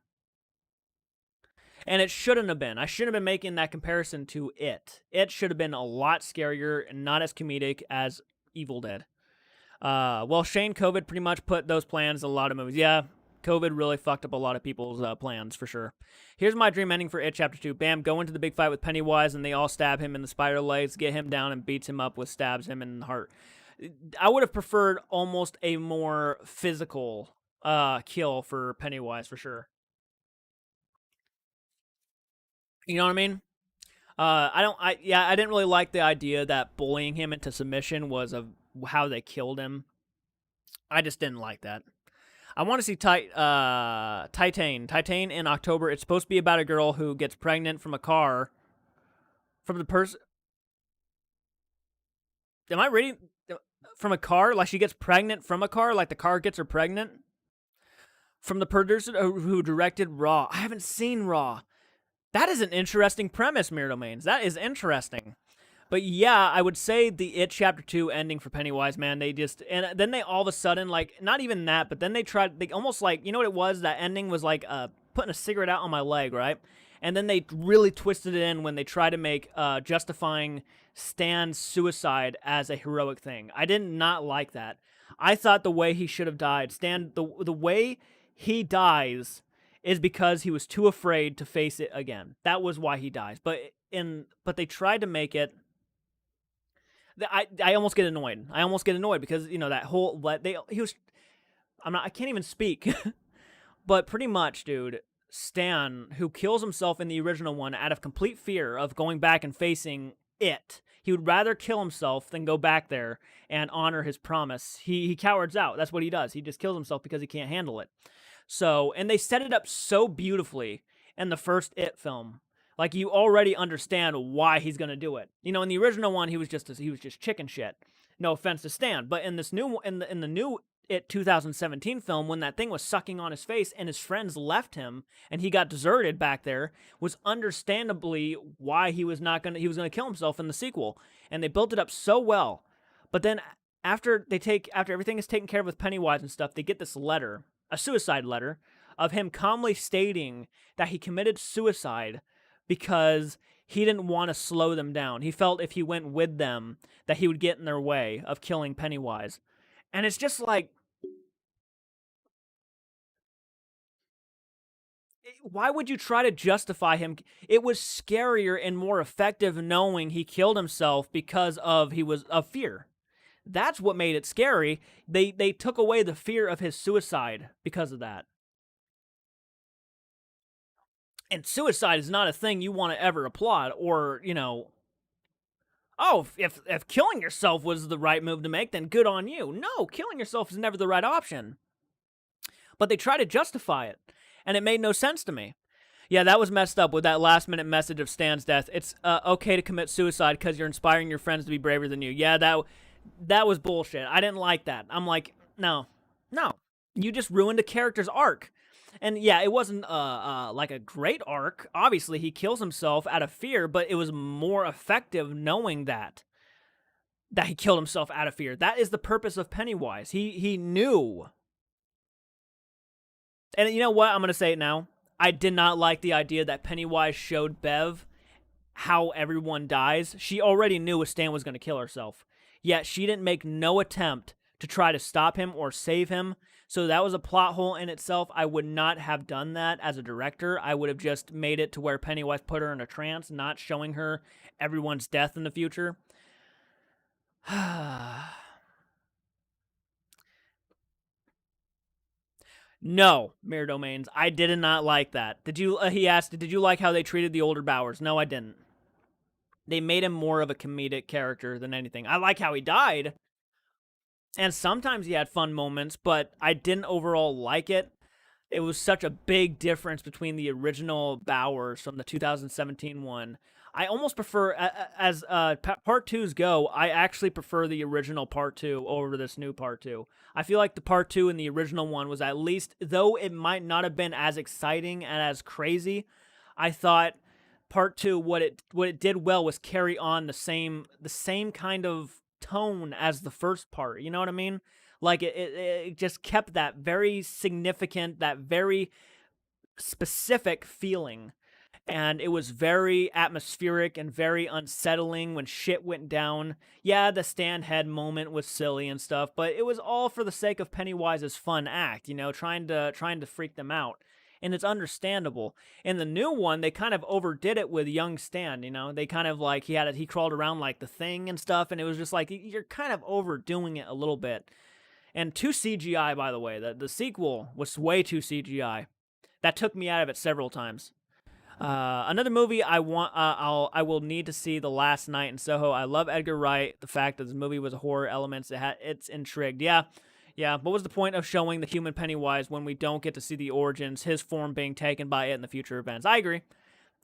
And it shouldn't have been. I shouldn't have been making that comparison to It. It should have been a lot scarier and not as comedic as Evil Dead. Well, Shane COVID pretty much put those plans in a lot of movies. Yeah, COVID really fucked up a lot of people's plans, for sure. Here's my dream ending for It Chapter 2. Bam, go into the big fight with Pennywise, and they all stab him in the spider legs, get him down, and beats him up with stabs him in the heart. I would have preferred almost a more physical kill for Pennywise, for sure. You know what I mean? I didn't really like the idea that bullying him into submission was how they killed him. I just didn't like that. I want to see Titan. Titan in October. It's supposed to be about a girl who gets pregnant from a car. From the person. Am I reading from a car? Like she gets pregnant from a car? Like the car gets her pregnant? From the producer who directed Raw. I haven't seen Raw. That is an interesting premise, Mirror Domains. That is interesting. But yeah, I would say the It Chapter 2 ending for Pennywise, man, and then they all of a sudden, like, not even that, but then they almost like, you know what it was? That ending was like putting a cigarette out on my leg, right? And then they really twisted it in when they tried to make justifying Stan's suicide as a heroic thing. I did not like that. I thought the way he should have died, Stan, the way he dies is because he was too afraid to face it again. That was why he dies. But they tried to make it. I almost get annoyed. I almost get annoyed because that whole I can't even speak. But pretty much, dude, Stan, who kills himself in the original one out of complete fear of going back and facing it. He would rather kill himself than go back there and honor his promise. He cowards out. That's what he does. He just kills himself because he can't handle it. So, and they set it up so beautifully in the first It film. Like, you already understand why he's going to do it. In the original one, he was just chicken shit. No offense to Stan, but in this new in the new It 2017 film, when that thing was sucking on his face and his friends left him and he got deserted back there, was understandably why he was going to kill himself in the sequel. And they built it up so well. But then after everything is taken care of with Pennywise and stuff, they get this letter, a suicide letter, of him calmly stating that he committed suicide because he didn't want to slow them down. He felt if he went with them that he would get in their way of killing Pennywise. And it's just like, why would you try to justify him? It was scarier and more effective knowing he killed himself because of fear. That's what made it scary. They took away the fear of his suicide because of that. And suicide is not a thing you want to ever applaud or, oh, if killing yourself was the right move to make, then good on you. No, killing yourself is never the right option. But they try to justify it, and it made no sense to me. Yeah, that was messed up with that last-minute message of Stan's death. It's okay to commit suicide because you're inspiring your friends to be braver than you. Yeah, that was bullshit. I didn't like that. I'm like, no. You just ruined a character's arc. And yeah, it wasn't like a great arc. Obviously, he kills himself out of fear, but it was more effective knowing that he killed himself out of fear. That is the purpose of Pennywise. He knew. And you know what? I'm going to say it now. I did not like the idea that Pennywise showed Bev how everyone dies. She already knew Stan was going to kill herself. yet she didn't make no attempt to try to stop him or save him. So that was a plot hole in itself. I would not have done that as a director. I would have just made it to where Pennywise put her in a trance, not showing her everyone's death in the future. No, Mirror Domains. I did not like that. Did you? He asked, did you like how they treated the older Bowers? No, I didn't. They made him more of a comedic character than anything. I like how he died, and sometimes he had fun moments, but I didn't overall like it. It was such a big difference between the original Bowers from the 2017 one. I almost prefer, as part twos go, I actually prefer the original part two over this new part two. I feel like the part two in the original one was at least, though it might not have been as exciting and as crazy, I thought part two, what it did well was carry on the same kind of tone as the first part. You know what I mean? Like it just kept that very significant, that very specific feeling. And it was very atmospheric and very unsettling when shit went down. Yeah, the stand head moment was silly and stuff, but it was all for the sake of Pennywise's fun act, you know, trying to freak them out. And it's understandable. In the new one, they kind of overdid it with young Stan, you know. They kind of like he crawled around like the Thing and stuff, and it was just like you're kind of overdoing it a little bit. And too CGI, by the way. The sequel was way too CGI. That took me out of it several times. Another movie I will need to see, The Last Night in Soho. I love Edgar Wright. The fact that this movie was horror elements, it's intrigued. Yeah. What was the point of showing the human Pennywise when we don't get to see the origins, his form being taken by it in the future events? I agree.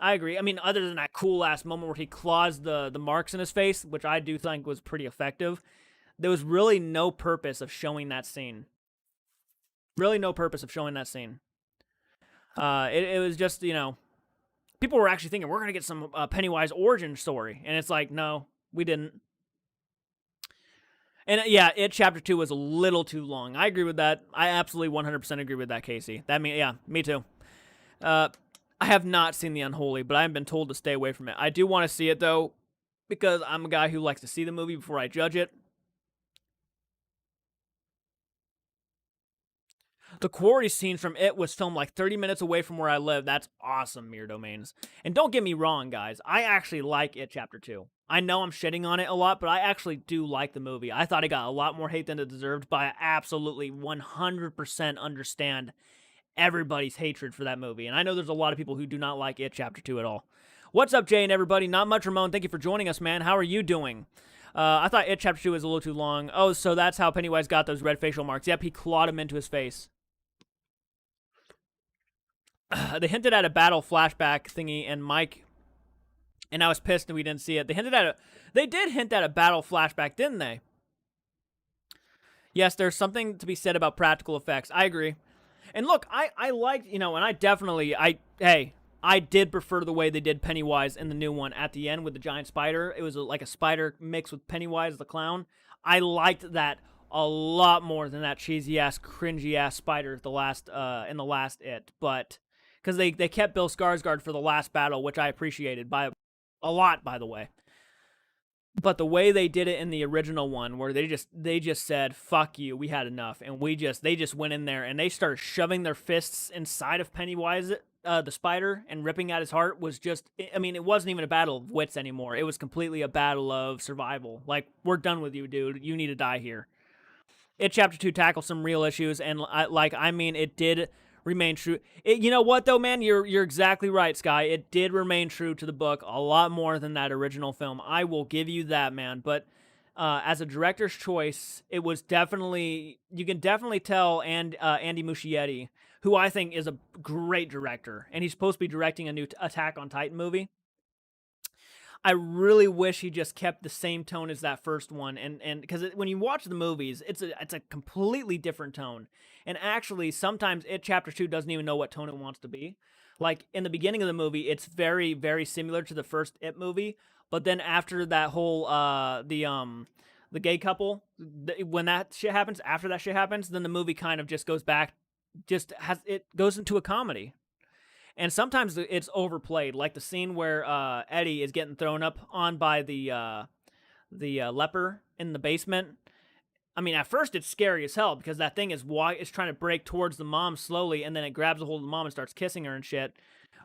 I mean, other than that cool ass moment where he claws the marks in his face, which I do think was pretty effective, there was really no purpose of showing that scene. Really no purpose of showing that scene. It was just, you know, people were actually thinking, we're going to get some Pennywise origin story. And it's like, no, we didn't. And yeah, Chapter 2 was a little too long. I agree with that. I absolutely 100% agree with that, Casey. Me too. I have not seen The Unholy, but I've been told to stay away from it. I do want to see it, though, because I'm a guy who likes to see the movie before I judge it. The quarry scene from It was filmed like 30 minutes away from where I live. That's awesome, Mirror Domains. And don't get me wrong, guys. I actually like It Chapter 2. I know I'm shitting on it a lot, but I actually do like the movie. I thought it got a lot more hate than it deserved, but I absolutely 100% understand everybody's hatred for that movie. And I know there's a lot of people who do not like It Chapter 2 at all. What's up, Jay and everybody? Not much, Ramon. Thank you for joining us, man. How are you doing? I thought It Chapter 2 was a little too long. Oh, so that's how Pennywise got those red facial marks. Yep, he clawed him into his face. They hinted at a battle flashback thingy, and Mike, and I was pissed that we didn't see it. They did hint at a battle flashback, didn't they? Yes, there's something to be said about practical effects. I agree. And look, I liked, you know, and I did prefer the way they did Pennywise in the new one at the end with the giant spider. It was like a spider mixed with Pennywise the clown. I liked that a lot more than that cheesy ass, cringy ass spider in the last It, but because they kept Bill Skarsgård for the last battle, which I appreciated by a lot, by the way. But the way they did it in the original one, where they just said, "Fuck you, we had enough," and they just went in there and they started shoving their fists inside of Pennywise, the spider, and ripping at his heart, was just, I mean, it wasn't even a battle of wits anymore. It was completely a battle of survival. Like, we're done with you, dude. You need to die here. It Chapter 2 tackles some real issues, and it did remain true. You know what, though, man? You're exactly right, Sky. It did remain true to the book a lot more than that original film. I will give you that, man. But as a director's choice, it was definitely, you can definitely tell, and Andy Muschietti, who I think is a great director, and he's supposed to be directing a new Attack on Titan movie. I really wish he just kept the same tone as that first one, and because when you watch the movies, it's a completely different tone. And actually, sometimes It Chapter 2 doesn't even know what tone it wants to be. Like, in the beginning of the movie, it's very, very similar to the first It movie, but then after that whole, the gay couple, when that shit happens, after that shit happens, then the movie kind of just goes back, it goes into a comedy. And sometimes it's overplayed, like the scene where Eddie is getting thrown up on by the the leper in the basement. I mean, at first it's scary as hell because that thing is trying to break towards the mom slowly, and then it grabs a hold of the mom and starts kissing her and shit,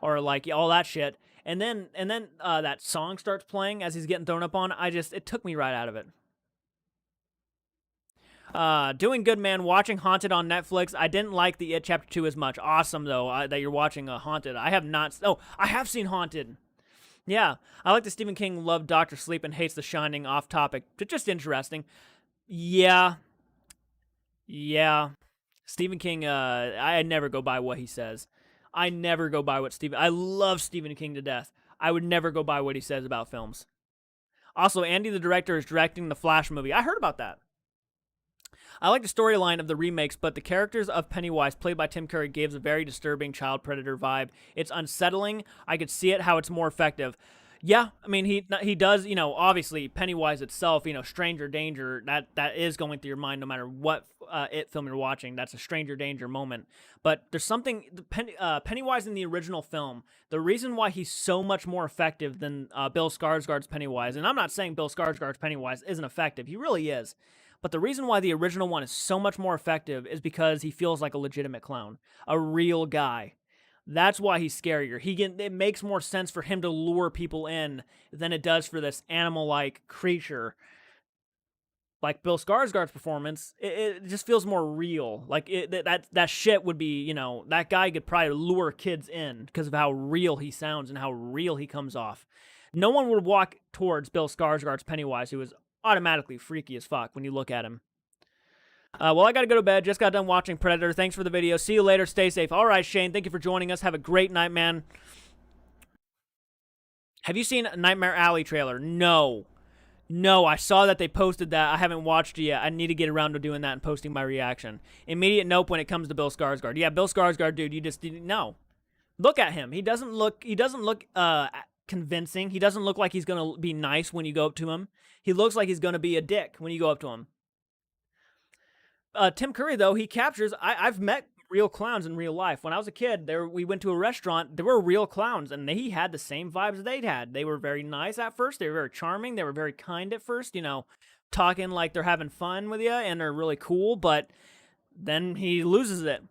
or like all that shit. And then that song starts playing as he's getting thrown up on. It took me right out of it. Doing good, man. Watching Haunted on Netflix. I didn't like the It Chapter 2 as much. Awesome, though, that you're watching Haunted. I have not... Oh, I have seen Haunted. Yeah. I like that Stephen King loved Dr. Sleep and hates The Shining. Off topic. Just interesting. Yeah. Yeah. Stephen King, I never go by what he says. I never go by what Stephen... I love Stephen King to death. I would never go by what he says about films. Also, Andy, the director, is directing the Flash movie. I heard about that. I like the storyline of the remakes, but the characters of Pennywise, played by Tim Curry, gives a very disturbing child predator vibe. It's unsettling. I could see it, how it's more effective. Yeah, I mean, he does, obviously, Pennywise itself, stranger danger, that is going through your mind no matter what It film you're watching. That's a stranger danger moment. But there's something, Pennywise in the original film, the reason why he's so much more effective than Bill Skarsgård's Pennywise, and I'm not saying Bill Skarsgård's Pennywise isn't effective, he really is. But the reason why the original one is so much more effective is because he feels like a legitimate clown, a real guy. That's why he's scarier. It makes more sense for him to lure people in than it does for this animal-like creature. Like Bill Skarsgård's performance, it just feels more real. Like that shit would be, that guy could probably lure kids in because of how real he sounds and how real he comes off. No one would walk towards Bill Skarsgård's Pennywise, who is automatically freaky as fuck when you look at him. Well, I gotta go to bed. Just got done watching Predator. Thanks for the video. See you later. Stay safe. All right, Shane. Thank you for joining us. Have a great night, man. Have you seen Nightmare Alley trailer? No. I saw that they posted that. I haven't watched it yet. I need to get around to doing that and posting my reaction. Immediate nope when it comes to Bill Skarsgård. Yeah, Bill Skarsgård, dude, you just didn't know. Look at him. He doesn't look convincing. He doesn't look like he's gonna be nice when you go up to him. He looks like he's gonna be a dick when you go up to him. Tim Curry, though, he captures... I've met real clowns in real life. When I was a kid, we went to a restaurant. There were real clowns, and he had the same vibes they'd had. They were very nice at first. They were very charming. They were very kind at first, talking like they're having fun with you, and they're really cool, but then he loses it.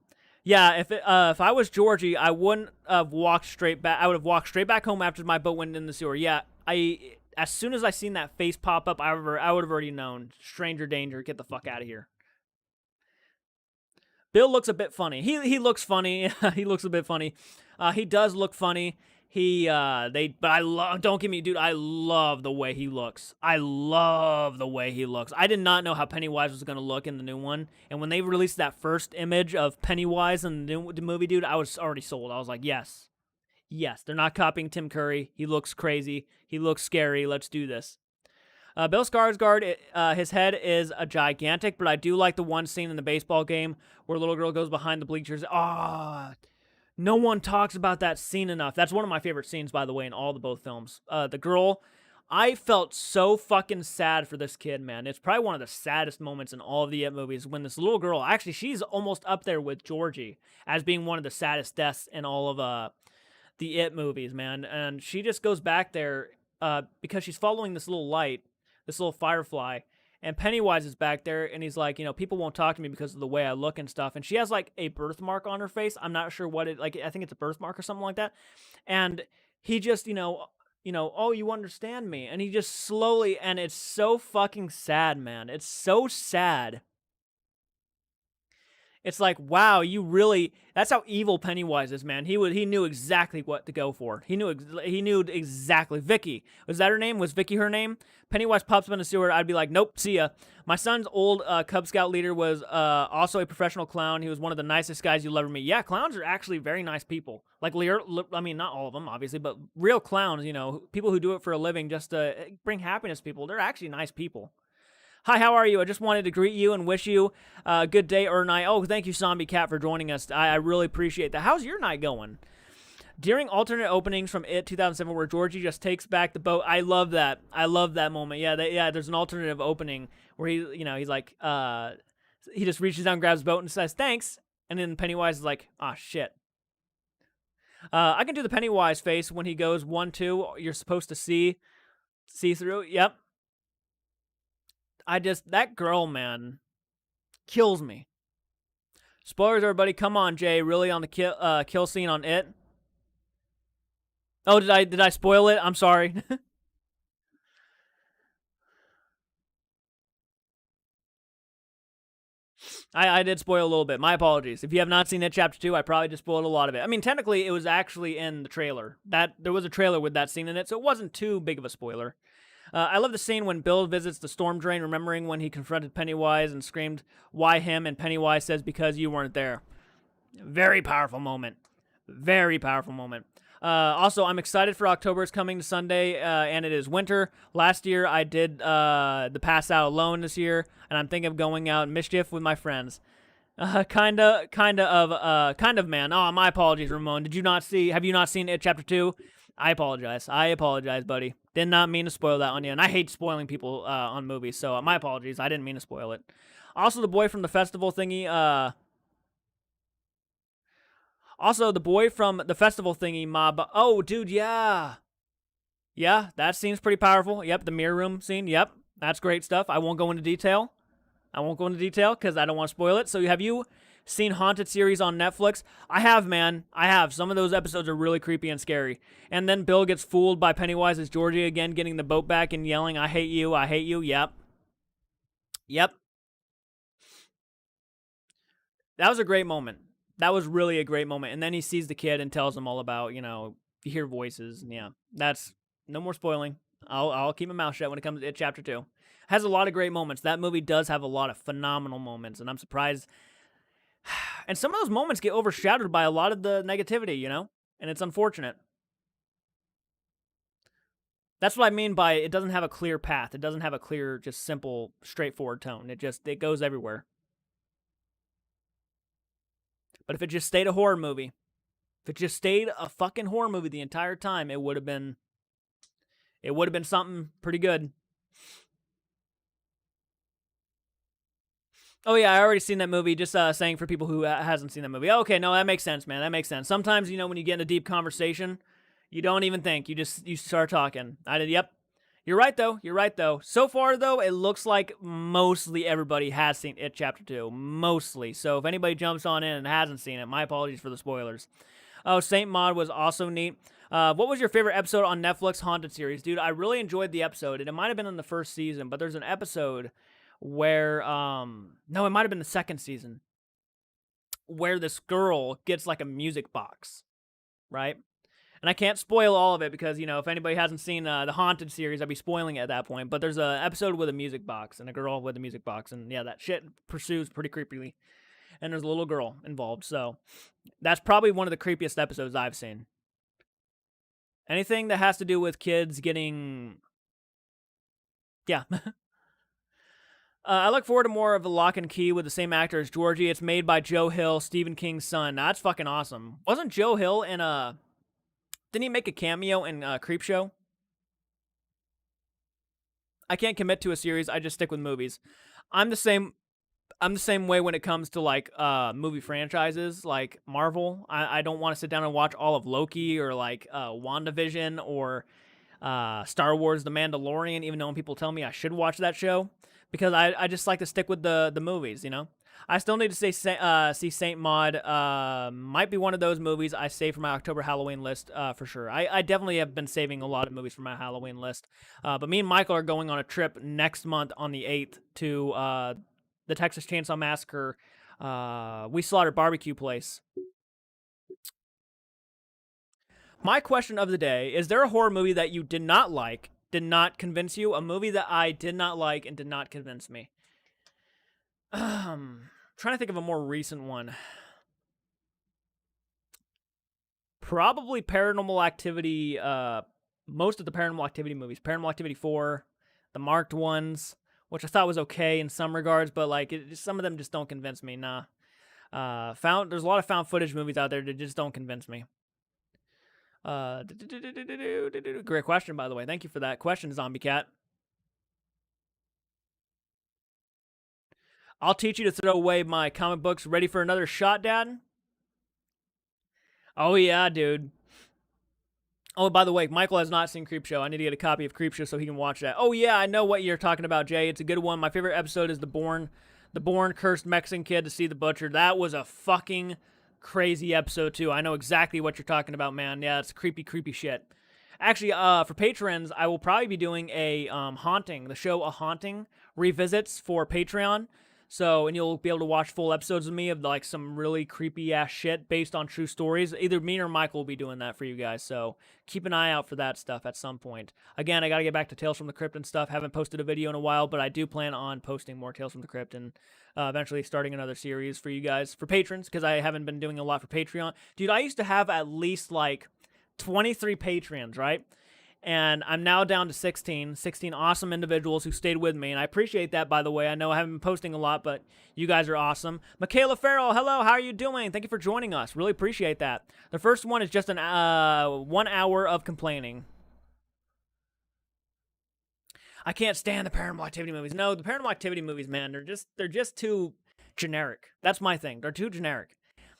Yeah, if I was Georgie, I wouldn't have walked straight back. I would have walked straight back home after my boat went in the sewer. Yeah, as soon as I seen that face pop up, I would have already known. Stranger danger, get the fuck out of here. Bill looks a bit funny. He looks funny. He looks a bit funny. He does look funny. But I love, don't get me, dude, I love the way he looks. I love the way he looks. I did not know how Pennywise was going to look in the new one. And when they released that first image of Pennywise in the movie, dude, I was already sold. I was like, yes. Yes, they're not copying Tim Curry. He looks crazy. He looks scary. Let's do this. Bill Skarsgård, his head is a gigantic, but I do like the one scene in the baseball game where a little girl goes behind the bleachers. No one talks about that scene enough. That's one of my favorite scenes, by the way, in all both films. The girl, I felt so fucking sad for this kid, man. It's probably one of the saddest moments in all of the It movies when this little girl, actually, she's almost up there with Georgie as being one of the saddest deaths in all of the It movies, man. And she just goes back there because she's following this little light, this little firefly, and Pennywise is back there, and he's like, people won't talk to me because of the way I look and stuff, and she has, like, a birthmark on her face. I'm not sure what I think it's a birthmark or something like that, and he just, oh, you understand me, and he just slowly, and it's so fucking sad, man. It's so sad. It's like, wow, you really... That's how evil Pennywise is, man. He knew exactly what to go for. He knew exactly. Vicky. Was that her name? Was Vicky her name? Pennywise pops up in the sewer. I'd be like, nope, see ya. My son's old Cub Scout leader was also a professional clown. He was one of the nicest guys you'll ever meet. Yeah, clowns are actually very nice people. Like, I mean, not all of them, obviously, but real clowns, people who do it for a living just to bring happiness to people, they're actually nice people. Hi, how are you? I just wanted to greet you and wish you a good day or night. Oh, thank you, Zombie Cat, for joining us. I really appreciate that. How's your night going? During alternate openings from It 2007 where Georgie just takes back the boat, I love that. I love that moment. Yeah, there's an alternative opening where he's like, he just reaches down, grabs the boat, and says, thanks. And then Pennywise is like, ah, shit. I can do the Pennywise face when he goes 1-2. You're supposed to see through. Yep. that girl, man, kills me. Spoilers, everybody. Come on, Jay. Really on the kill scene on It? Oh, did I spoil it? I'm sorry. I did spoil a little bit. My apologies. If you have not seen It Chapter 2, I probably just spoiled a lot of it. I mean, technically, it was actually in the trailer. There was a trailer with that scene in it, so it wasn't too big of a spoiler. I love the scene when Bill visits the storm drain, remembering when he confronted Pennywise and screamed, "Why him?" And Pennywise says, "Because you weren't there." Very powerful moment. Very powerful moment. Also, I'm excited for October. It's coming to Sunday, and it is winter. Last year, I did the Pass Out Alone this year, and I'm thinking of going out Mischief with my friends. Kind of, man. Oh, my apologies, Ramon. Have you not seen It Chapter 2? I apologize, buddy. Did not mean to spoil that on you, and I hate spoiling people on movies, so my apologies. I didn't mean to spoil it. Also, the boy from the festival thingy, Mob. Oh, dude, yeah. Yeah, that scene's pretty powerful. Yep, the mirror room scene. Yep, that's great stuff. I won't go into detail. Because I don't want to spoil it. So have you seen Haunted series on Netflix? I have, man. I have. Some of those episodes are really creepy and scary. And then Bill gets fooled by Pennywise as Georgie again, getting the boat back and yelling, "I hate you, I hate you." Yep. That was a great moment. That was really a great moment. And then he sees the kid and tells him all about, you hear voices. And yeah, that's no more spoiling. I'll keep my mouth shut when it comes to It Chapter 2. Has a lot of great moments. That movie does have a lot of phenomenal moments, and I'm surprised. And some of those moments get overshadowed by a lot of the negativity, and it's unfortunate. That's what I mean by it doesn't have a clear path. It doesn't have a clear, just simple, straightforward tone. It goes everywhere. But if it just stayed a horror movie, if it just stayed a fucking horror movie the entire time, it would have been something pretty good. Oh yeah, I already seen that movie. Just saying for people who hasn't seen that movie. Okay, no, that makes sense, man. That makes sense. Sometimes when you get in a deep conversation, you don't even think. You start talking. I did. Yep. You're right though. So far though, it looks like mostly everybody has seen It Chapter 2. Mostly. So if anybody jumps on in and hasn't seen it, my apologies for the spoilers. Oh, Saint Maud was also neat. What was your favorite episode on Netflix Haunted series? Dude, I really enjoyed the episode. It might have been in the first season, but there's an episode where no, it might have been the second season, where this girl gets like a music box, right? And I can't spoil all of it because if anybody hasn't seen the Haunted series, I'd be spoiling it at that point. But there's an episode with a music box and a girl with a music box, and yeah, that shit pursues pretty creepily. And there's a little girl involved, so that's probably one of the creepiest episodes I've seen. Anything that has to do with kids getting, yeah. I look forward to more of a Lock and Key with the same actor as Georgie. It's made by Joe Hill, Stephen King's son. That's fucking awesome. Wasn't Joe Hill in didn't he make a cameo in Creepshow? I can't commit to a series. I just stick with movies. I'm the same way when it comes to like movie franchises like Marvel. I don't want to sit down and watch all of Loki or like WandaVision or Star Wars The Mandalorian, even though people tell me I should watch that show, because I just like to stick with the movies, I still need to see Saint Maud. Might be one of those movies I save for my October Halloween list for sure. I definitely have been saving a lot of movies for my Halloween list. But me and Michael are going on a trip next month on the 8th to the Texas Chainsaw Massacre We Slaughter barbecue place. My question of the day, is there a horror movie that you did not like, did not convince you? A movie that I did not like and did not convince me. Trying to think of a more recent one. Probably Paranormal Activity, most of the Paranormal Activity movies. Paranormal Activity 4, the marked ones, which I thought was okay in some regards, but like some of them just don't convince me. Nah. There's a lot of found footage movies out there that just don't convince me. Great question, by the way. Thank you for that question, Zombie Cat. I'll teach you to throw away my comic books. Ready for another shot, Dad? Oh, yeah, dude. Oh, by the way, Michael has not seen Creepshow. I need to get a copy of Creepshow so he can watch that. Oh yeah, I know what you're talking about, Jay. It's a good one. My favorite episode is the born cursed Mexican kid to see the butcher. That was a fucking crazy episode too. I know exactly what you're talking about, man. Yeah, it's creepy, creepy shit. Actually, for patrons, I will probably be doing a haunting, the show A Haunting revisits for Patreon. So, and you'll be able to watch full episodes of me of like some really creepy ass shit based on true stories. Either me or Michael will be doing that for you guys. So keep an eye out for that stuff at some point. Again, I got to get back to Tales from the Crypt and stuff. Haven't posted a video in a while, but I do plan on posting more Tales from the Crypt and eventually starting another series for you guys, for patrons, because I haven't been doing a lot for Patreon. Dude, I used to have at least like 23 Patreons, right? And I'm now down to 16 awesome individuals who stayed with me, and I appreciate that, by the way. I know I haven't been posting a lot, but you guys are awesome. Michaela Farrell, hello, how are you doing? Thank you for joining us. Really appreciate that. The first one is just an 1 hour of complaining. I can't stand the Paranormal Activity movies. No, the Paranormal Activity movies, man, they're just too generic. That's my thing. They're too generic.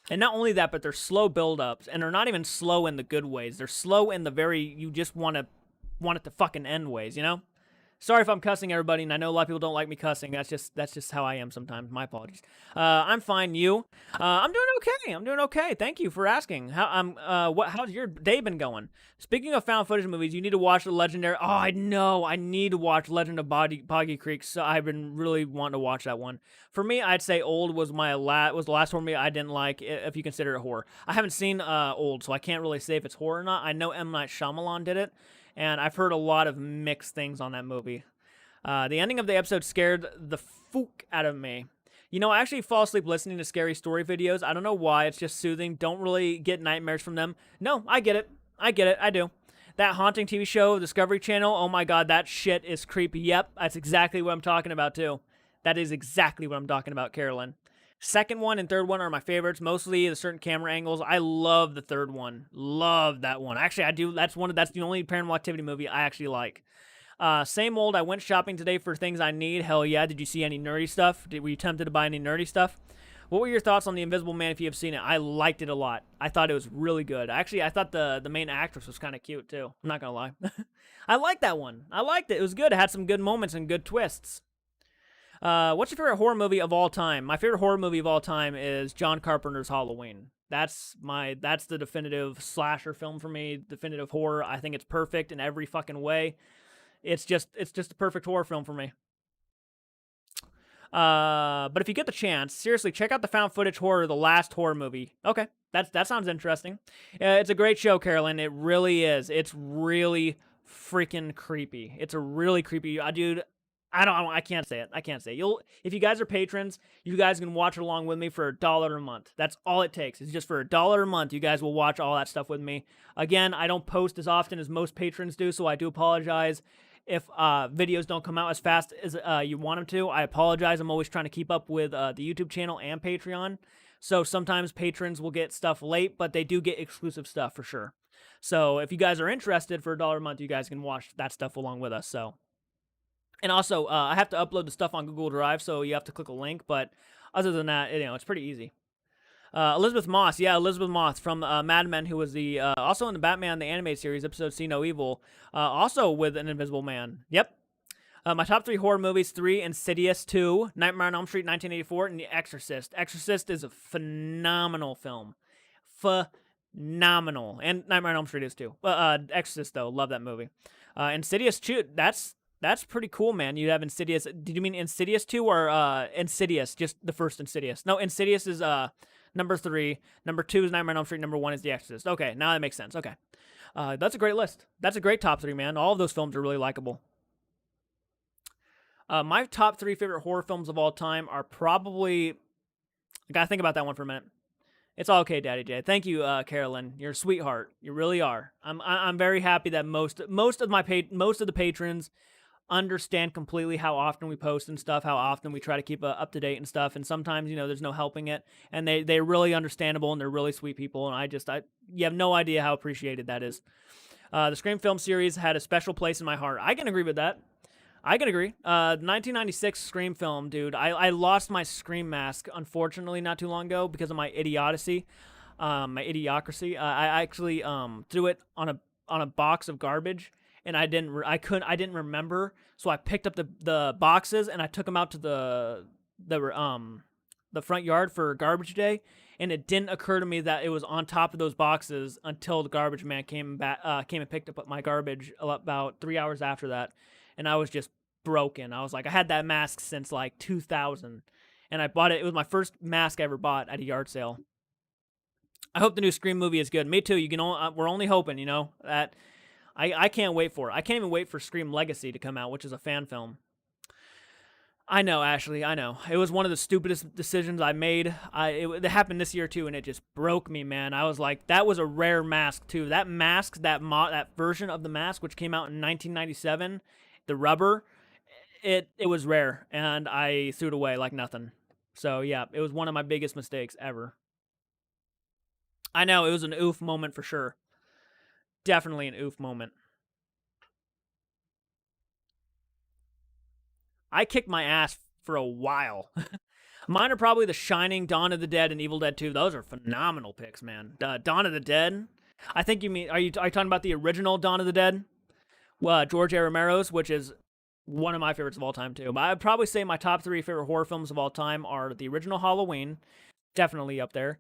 And not only that, but they're slow build-ups, and they're not even slow in the good ways. They're slow in the very, you just want it to fucking end ways, you know? Sorry if I'm cussing everybody, and I know a lot of people don't like me cussing. That's just how I am sometimes. My apologies. I'm fine. You? I'm doing okay. I'm doing okay. Thank you for asking. How's your day been going? Speaking of found footage movies, you need to watch the legendary. Oh, I know. I need to watch Legend of Boggy Creek. So I've been really wanting to watch that one. For me, I'd say Old was the last horror movie I didn't like, if you consider it horror. I haven't seen Old, so I can't really say if it's horror or not. I know M. Night Shyamalan did it, and I've heard a lot of mixed things on that movie. The ending of the episode scared the fuck out of me. You know, I actually fall asleep listening to scary story videos. I don't know why. It's just soothing. Don't really get nightmares from them. No, I get it. I do. That haunting TV show, Discovery Channel, oh my god, that shit is creepy. Yep, that's exactly what I'm talking about, too. That is exactly what I'm talking about, Carolyn. Second one and third one are my favorites, mostly the certain camera angles. I love the third one. Love that one. Actually, I do. That's the only Paranormal Activity movie I actually like. Same old. I went shopping today for things I need. Hell yeah. Did you see any nerdy stuff? Were you tempted to buy any nerdy stuff? What were your thoughts on The Invisible Man if you have seen it? I liked it a lot. I thought it was really good. Actually, I thought the main actress was kind of cute, too. I'm not going to lie. I liked that one. I liked it. It was good. It had some good moments and good twists. What's your favorite horror movie of all time? My favorite horror movie of all time is John Carpenter's Halloween. That's the definitive slasher film for me, definitive horror. I think it's perfect in every fucking way. It's just a perfect horror film for me. But if you get the chance, seriously, check out the found footage horror, The Last Horror Movie. Okay, that sounds interesting. It's a great show, Carolyn. It really is. It's really freaking creepy. It's a really creepy, dude. I can't say it. If you guys are patrons, you guys can watch it along with me for $1 a month. That's all it takes. It's just for $1 a month. You guys will watch all that stuff with me. Again, I don't post as often as most patrons do, so I do apologize if videos don't come out as fast as you want them to. I apologize. I'm always trying to keep up with the YouTube channel and Patreon. So sometimes patrons will get stuff late, but they do get exclusive stuff for sure. So if you guys are interested, for $1 a month, you guys can watch that stuff along with us. So. And also, I have to upload the stuff on Google Drive, so you have to click a link. But other than that, it's pretty easy. Elizabeth Moss, Elizabeth Moss from Mad Men, who was the also in the Batman the Animated Series episode "See No Evil," also with an Invisible Man. Yep. My top 3 horror movies: 3, Insidious; 2, Nightmare on Elm Street, 1984, and The Exorcist. Exorcist is a phenomenal film. Phenomenal. And Nightmare on Elm Street is too. Exorcist though, love that movie. Insidious 2, that's pretty cool, man. You have Insidious. Did you mean Insidious 2 or Insidious, just the first Insidious? No, Insidious is number 3. Number 2 is Nightmare on Elm Street. Number 1 is The Exorcist. Okay, now that makes sense. Okay. That's a great list. That's a great top 3, man. All of those films are really likable. My top 3 favorite horror films of all time are probably... I gotta think about that one for a minute. It's all okay, Daddy J. Thank you, Carolyn. You're a sweetheart. You really are. I'm very happy that most of the patrons understand completely how often we post and stuff, how often we try to keep up to date and stuff, and sometimes there's no helping it, and they're really understandable and they're really sweet people, and you have no idea how appreciated that is. The Scream film series had a special place in my heart. I can agree with that. I can agree. 1996 Scream film, dude. I lost my Scream mask, unfortunately, not too long ago because of my idiocracy. I actually threw it on a on a box of garbage, and I didn't remember, so I picked up the boxes and I took them out to the front yard for garbage day, and it didn't occur to me that it was on top of those boxes until the garbage man came and picked up my garbage about 3 hours after that, and I was just broken. I was like, I had that mask since like 2000, and I bought it. It was my first mask I ever bought at a yard sale. I hope the new Scream movie is good. Me too. We're only hoping, that I can't wait for it. I can't even wait for Scream Legacy to come out, which is a fan film. I know, Ashley. I know. It was one of the stupidest decisions I made. It happened this year too, and it just broke me, man. I was like, that was a rare mask too. That mask, that version of the mask, which came out in 1997, the rubber, it was rare, and I threw it away like nothing. So yeah, it was one of my biggest mistakes ever. I know, it was an oof moment for sure. Definitely an oof moment. I kicked my ass for a while. Mine are probably The Shining, Dawn of the Dead, and Evil Dead 2. Those are phenomenal picks, man. Dawn of the Dead. I think you mean, are you talking about the original Dawn of the Dead? George A. Romero's, which is one of my favorites of all time too. But I'd probably say my top 3 favorite horror films of all time are the original Halloween, definitely up there.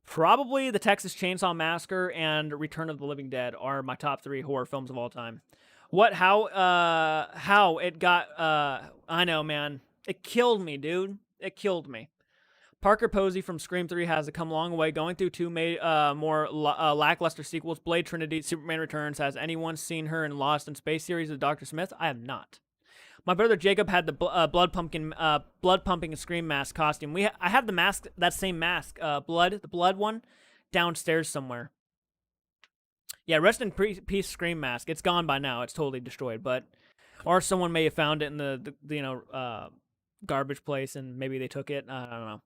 Probably the Texas Chainsaw Massacre and Return of the Living Dead are my top 3 horror films of all time. How it got, I know, man. It killed me, dude. It killed me. Parker Posey from Scream 3 has come a long way, going through 2 more lackluster sequels. Blade Trinity, Superman Returns. Has anyone seen her in Lost in Space series of Dr. Smith? I have not. My brother Jacob had the blood pumping Scream mask costume. I have the mask, that same mask, the blood one, downstairs somewhere. Yeah, rest in peace, Scream mask. It's gone by now. It's totally destroyed, or someone may have found it in the garbage place and maybe they took it. I don't know.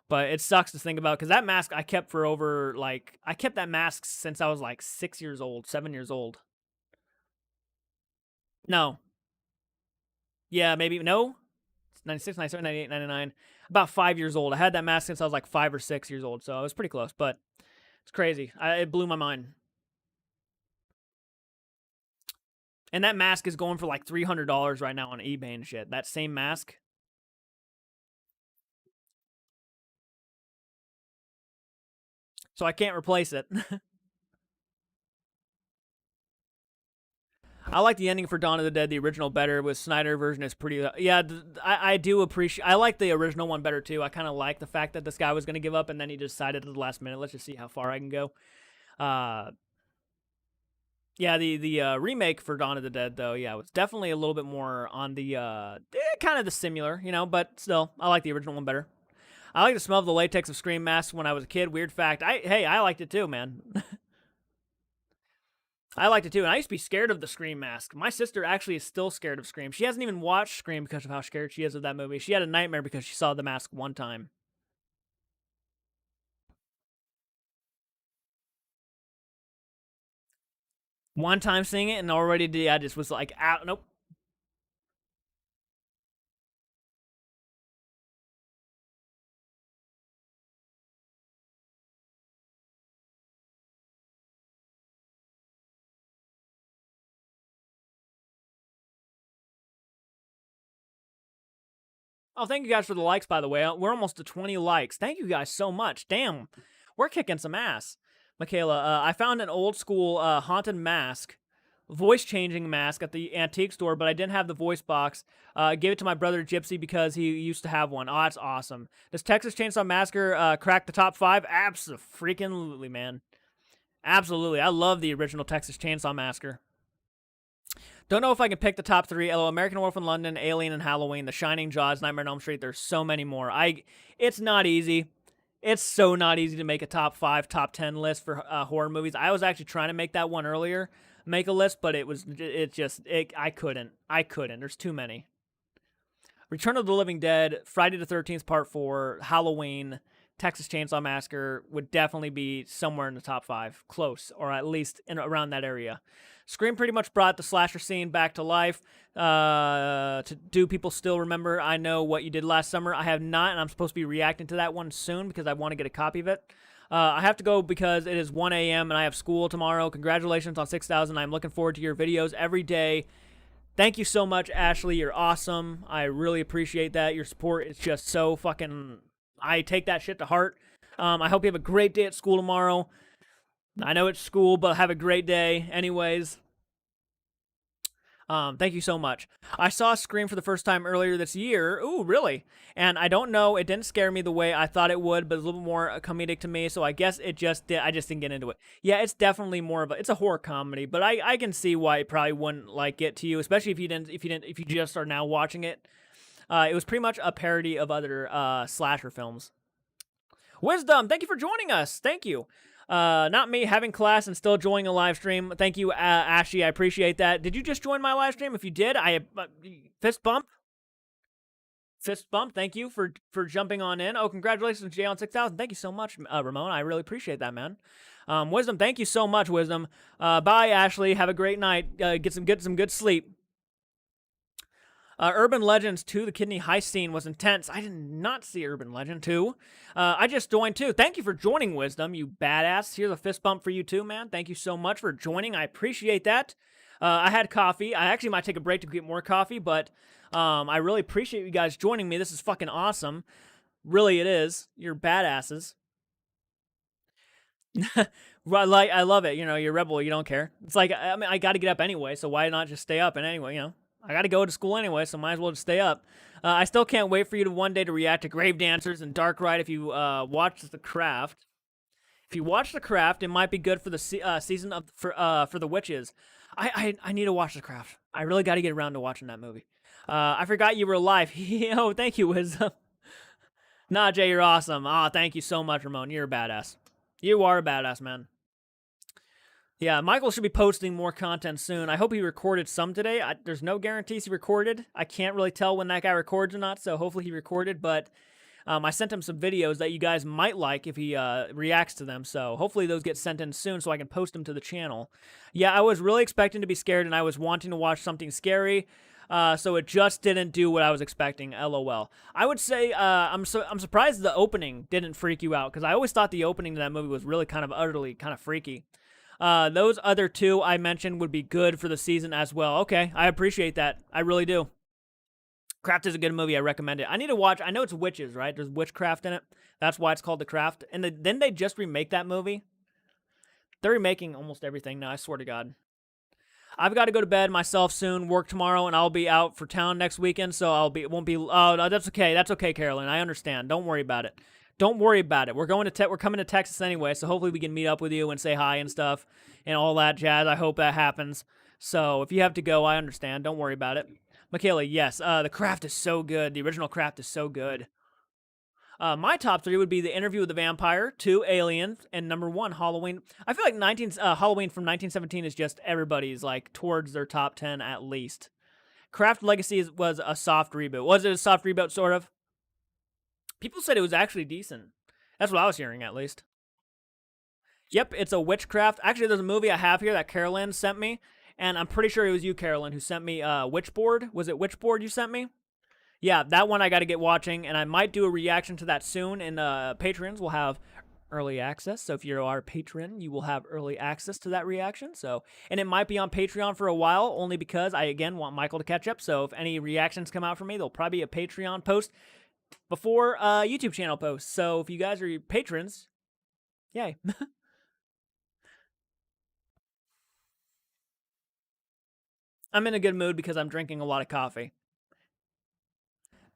But it sucks to think about because that mask I kept for over I kept that mask since I was like 6 years old, 7 years old. No. Yeah, maybe no. 96, 97, 98, 99. About 5 years old. I had that mask since I was like 5 or 6 years old, so I was pretty close. But it's crazy. It blew my mind. And that mask is going for like $300 right now on eBay and shit. That same mask. So I can't replace it. I like the ending for Dawn of the Dead, the original better. With Snyder version is pretty. Yeah, I do appreciate. I like the original one better too. I kind of like the fact that this guy was going to give up and then he decided at the last minute, let's just see how far I can go. Yeah, the remake for Dawn of the Dead though, yeah, was definitely a little bit more on the kind of the similar, but still, I like the original one better. I like the smell of the latex of Scream masks when I was a kid. Weird fact. I liked it too, man. I liked it too, and I used to be scared of the Scream mask. My sister actually is still scared of Scream. She hasn't even watched Scream because of how scared she is of that movie. She had a nightmare because she saw the mask one time. One time seeing it, and already I just was like, nope. Oh, thank you guys for the likes, by the way. We're almost to 20 likes. Thank you guys so much. Damn, we're kicking some ass. Michaela, I found an old school haunted mask, voice changing mask at the antique store, but I didn't have the voice box. Gave it to my brother Gypsy because he used to have one. Oh, that's awesome. Does Texas Chainsaw Massacre crack the top 5? Absolutely, man. Absolutely. I love the original Texas Chainsaw Massacre. Don't know if I can pick the top 3. LO, American Werewolf in London, Alien, and Halloween, The Shining, Jaws, Nightmare on Elm Street. There's so many more. It's not easy. It's so not easy to make a top 5, top 10 list for horror movies. I was actually trying to make that one earlier, make a list, but I couldn't. There's too many. Return of the Living Dead, Friday the 13th Part 4, Halloween, Texas Chainsaw Massacre would definitely be somewhere in the top 5, close, or at least around that area. Scream pretty much brought the slasher scene back to life. Do people still remember I Know What You Did Last Summer? I have not, and I'm supposed to be reacting to that one soon because I want to get a copy of it. I have to go because it is 1 a.m. and I have school tomorrow. Congratulations on 6,000. I'm looking forward to your videos every day. Thank you so much, Ashley. You're awesome. I really appreciate that. Your support is just so fucking... I take that shit to heart. I hope you have a great day at school tomorrow. I know it's school, but have a great day. Anyways... thank you so much. I saw Scream for the first time earlier this year. Ooh, really? And I don't know, it didn't scare me the way I thought it would, but it's a little bit more comedic to me, so I guess it just did. I just didn't get into it. Yeah, it's definitely more of a, it's a horror comedy, but I can see why it probably wouldn't like get to you, especially if you just are now watching it. It was pretty much a parody of other slasher films. Wisdom, thank you for joining us. Thank you. Not me having class and still joining a live stream. Thank you, Ashley. I appreciate that. Did you just join my live stream? If you did, fist bump. Fist bump. Thank you for jumping on in. Oh, congratulations, Jay, on 6,000. Thank you so much, Ramon. I really appreciate that, man. Wisdom, thank you so much, Wisdom. Bye, Ashley. Have a great night. Get some good sleep. Urban Legends 2, the kidney heist scene was intense. I did not see Urban Legend 2. I just joined too. Thank you for joining, Wisdom, you badass. Here's a fist bump for you too, man. Thank you so much for joining. I appreciate that. I had coffee. I actually might take a break to get more coffee, but I really appreciate you guys joining me. This is fucking awesome. Really, it is. You're badasses. I love it. You know, you're a rebel. You don't care. It's like, I mean, I got to get up anyway, so why not just stay up? And anyway, you know. I got to go to school anyway, so might as well just stay up. I still can't wait for you to one day to react to Grave Dancers and Dark Ride if you watch The Craft. If you watch The Craft, it might be good for the season of for the witches. I need to watch The Craft. I really got to get around to watching that movie. I forgot you were alive. Oh, thank you, Wisdom. Nah, Jay, you're awesome. Thank you so much, Ramon. You're a badass. You are a badass, man. Yeah, Michael should be posting more content soon. I hope he recorded some today. There's no guarantees he recorded. I can't really tell when that guy records or not, so hopefully he recorded, but I sent him some videos that you guys might like if he reacts to them, so hopefully those get sent in soon so I can post them to the channel. Yeah, I was really expecting to be scared, and I was wanting to watch something scary, so it just didn't do what I was expecting, LOL. I would say I'm surprised the opening didn't freak you out, because I always thought the opening to that movie was really kind of freaky. Those other two I mentioned would be good for the season as well. Okay, I appreciate that. I really do. Craft is a good movie. I recommend it. I need to watch. I know it's witches, right? There's witchcraft in it. That's why it's called The Craft. And didn't they just remake that movie? They're remaking almost everything now, I swear to God. I've got to go to bed myself soon, work tomorrow, and I'll be out for town next weekend, so won't be, oh, no, that's okay. That's okay, Carolyn. I understand. Don't worry about it. Don't worry about it. We're coming to Texas anyway, so hopefully we can meet up with you and say hi and stuff and all that jazz. I hope that happens. So if you have to go, I understand. Don't worry about it. Michaela, yes. The Craft is so good. The original Craft is so good. My top 3 would be The Interview with the Vampire, 2, Alien, and number 1, Halloween. I feel like Halloween from 1917 is just everybody's, like, towards their top 10 at least. Craft Legacy was a soft reboot. Was it a soft reboot, sort of? People said it was actually decent. That's what I was hearing, at least. Yep, it's a witchcraft. Actually, there's a movie I have here that Carolyn sent me, and I'm pretty sure it was you, Carolyn, who sent me Witchboard. Was it Witchboard you sent me? Yeah, that one I got to get watching, and I might do a reaction to that soon, and patrons will have early access. So if you're our patron, you will have early access to that reaction. So, and it might be on Patreon for a while, only because I, again, want Michael to catch up. So if any reactions come out from me, there'll probably be a Patreon post before YouTube channel posts. So if you guys are patrons, yay. I'm in a good mood because I'm drinking a lot of coffee.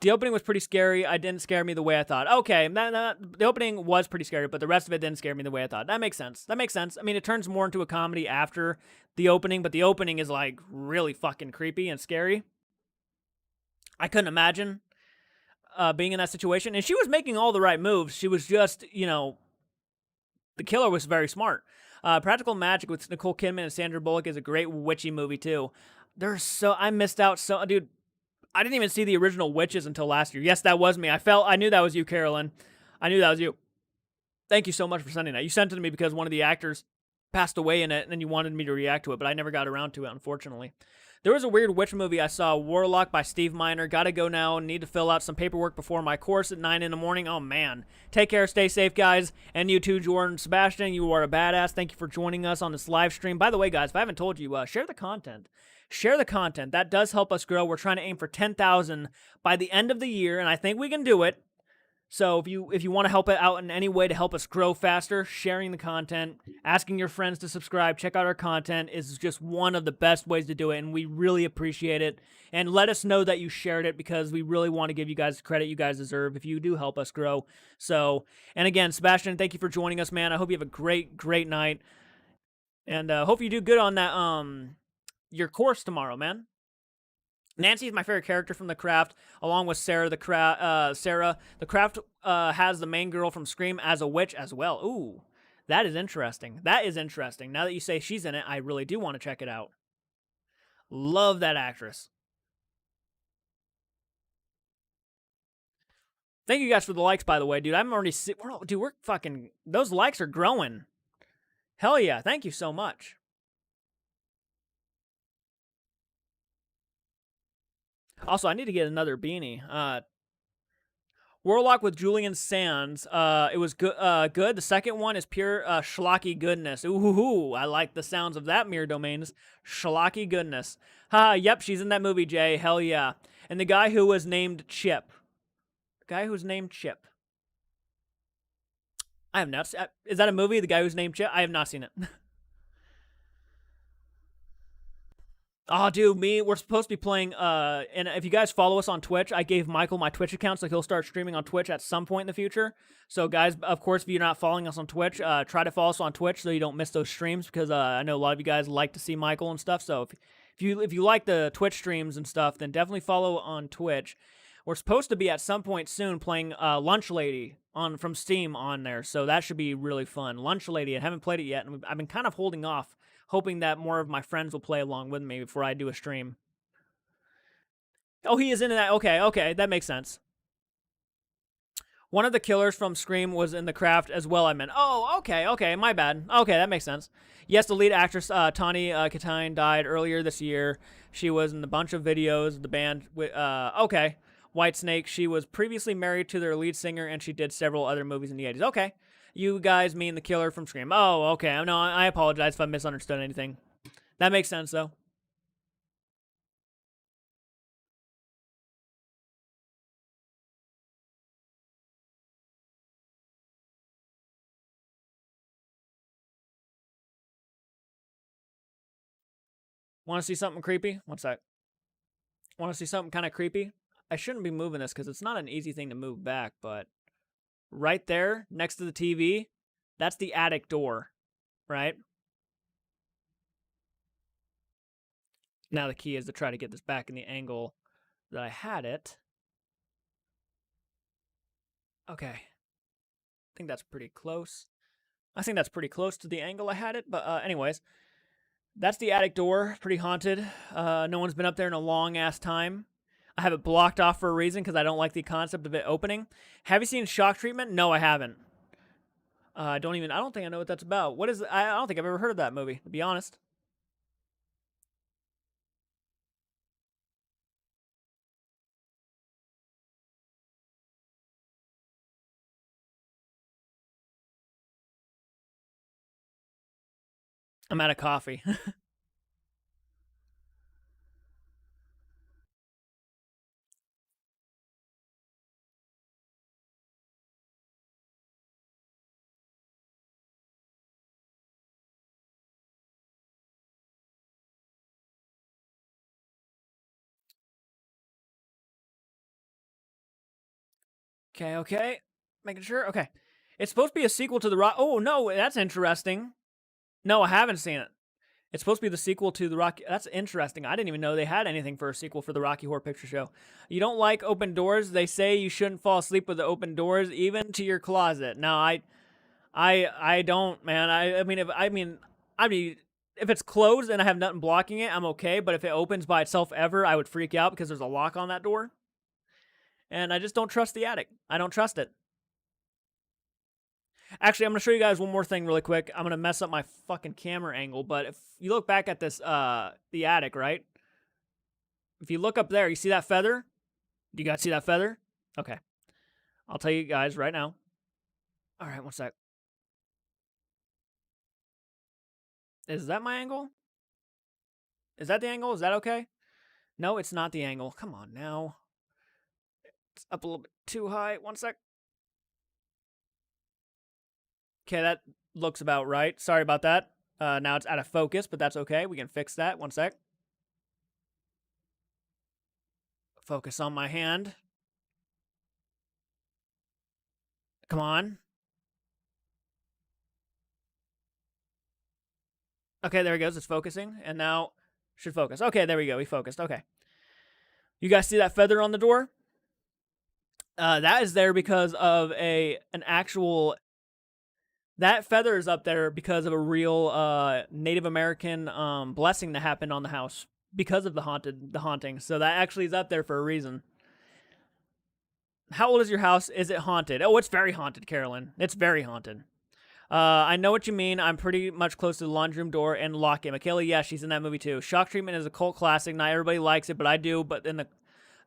The opening was pretty scary. It didn't scare me the way I thought. Okay, the opening was pretty scary, but the rest of it didn't scare me the way I thought. That makes sense. That makes sense. I mean, it turns more into a comedy after the opening, but the opening is, like, really fucking creepy and scary. I couldn't imagine being in that situation. And she was making all the right moves. She was just, you know, the killer was very smart. Practical Magic with Nicole Kidman and Sandra Bullock is a great witchy movie, too. I missed out so, dude, I didn't even see the original Witches until last year. Yes, that was me. I knew that was you, Carolyn. I knew that was you. Thank you so much for sending that. You sent it to me because one of the actors passed away in it, and then you wanted me to react to it, but I never got around to it, unfortunately. There was a weird witch movie I saw, Warlock by Steve Miner. Gotta go now. Need to fill out some paperwork before my course at 9 in the morning. Oh, man. Take care. Stay safe, guys. And you too, Jordan. Sebastian, you are a badass. Thank you for joining us on this live stream. By the way, guys, if I haven't told you, share the content. Share the content. That does help us grow. We're trying to aim for 10,000 by the end of the year, and I think we can do it. So if you want to help it out in any way to help us grow faster, sharing the content, asking your friends to subscribe, check out our content is just one of the best ways to do it, and we really appreciate it. And let us know that you shared it because we really want to give you guys the credit you guys deserve if you do help us grow. So, and again, Sebastian, thank you for joining us, man. I hope you have a great night, and hope you do good on that your course tomorrow, man. Nancy is my favorite character from The Craft, along with Sarah. The Craft has the main girl from Scream as a witch as well. Ooh, that is interesting. That is interesting. Now that you say she's in it, I really do want to check it out. Love that actress. Thank you guys for the likes, by the way, dude. I'm already... Dude, we're fucking... Those likes are growing. Hell yeah. Thank you so much. Also, I need to get another beanie. Warlock with Julian Sands. It was good. Good. The second one is pure schlocky goodness. Ooh, I like the sounds of that, Mirror Domains. Schlocky goodness. Yep, she's in that movie, Jay. Hell yeah. And the guy who was named Chip. The guy who's named Chip. I have not. Is that a movie? The guy who's named Chip. I have not seen it. Oh, dude, we're supposed to be playing, and if you guys follow us on Twitch, I gave Michael my Twitch account, so he'll start streaming on Twitch at some point in the future. So, guys, of course, if you're not following us on Twitch, try to follow us on Twitch so you don't miss those streams, because I know a lot of you guys like to see Michael and stuff, so if you like the Twitch streams and stuff, then definitely follow on Twitch. We're supposed to be at some point soon playing Lunch Lady from Steam on there, so that should be really fun. Lunch Lady, I haven't played it yet, and I've been kind of holding off, hoping that more of my friends will play along with me before I do a stream. Oh, he is into that. Okay, that makes sense. One of the killers from Scream was in The Craft as well, I meant. Oh, okay, my bad. Okay, that makes sense. Yes, the lead actress, Tawny Katine, died earlier this year. She was in a bunch of videos, the band, okay. Whitesnake, she was previously married to their lead singer, and she did several other movies in the 80s. Okay. You guys mean the killer from Scream. Oh, okay. No, I apologize if I misunderstood anything. That makes sense, though. Want to see something creepy? One sec. Want to see something kind of creepy? I shouldn't be moving this because it's not an easy thing to move back, but right there, next to the TV, that's the attic door, right? Now the key is to try to get this back in the angle that I had it. Okay. I think that's pretty close. I think that's pretty close to the angle I had it, but anyways. That's the attic door, pretty haunted. No one's been up there in a long-ass time. I have it blocked off for a reason because I don't like the concept of it opening. Have you seen Shock Treatment? No, I haven't. I don't think I know what that's about. What is it? I don't think I've ever heard of that movie, to be honest. I'm out of coffee. Okay. Making sure. Okay. It's supposed to be a sequel to the Rock. Oh, no, that's interesting. No, I haven't seen it. It's supposed to be the sequel to the Rocky. That's interesting. I didn't even know they had anything for a sequel for the Rocky Horror Picture Show. You don't like open doors? They say you shouldn't fall asleep with the open doors, even to your closet. No, I don't, man. I mean, if it's closed and I have nothing blocking it, I'm okay. But if it opens by itself ever, I would freak out because there's a lock on that door. And I just don't trust the attic. I don't trust it. Actually, I'm going to show you guys one more thing really quick. I'm going to mess up my fucking camera angle, but if you look back at this, the attic, right? If you look up there, you see that feather? Do you guys see that feather? Okay. I'll tell you guys right now. All right, one sec. Is that my angle? Is that the angle? Is that okay? No, it's not the angle. Come on now. It's up a little bit too high. One sec. Okay, that looks about right. Sorry about that. Now it's out of focus, but that's okay. We can fix that. One sec. Focus on my hand. Come on. Okay, there he goes. It's focusing. And now should focus. Okay, there we go. We focused. Okay. You guys see that feather on the door? That is there because of an actual. That feather is up there because of a real Native American blessing that happened on the house because of the haunting. So that actually is up there for a reason. How old is your house? Is it haunted? Oh, it's very haunted, Carolyn. It's very haunted. I know what you mean. I'm pretty much close to the laundry room door and lock it. Michaela, yeah, she's in that movie too. Shock Treatment is a cult classic. Not everybody likes it, but I do. But then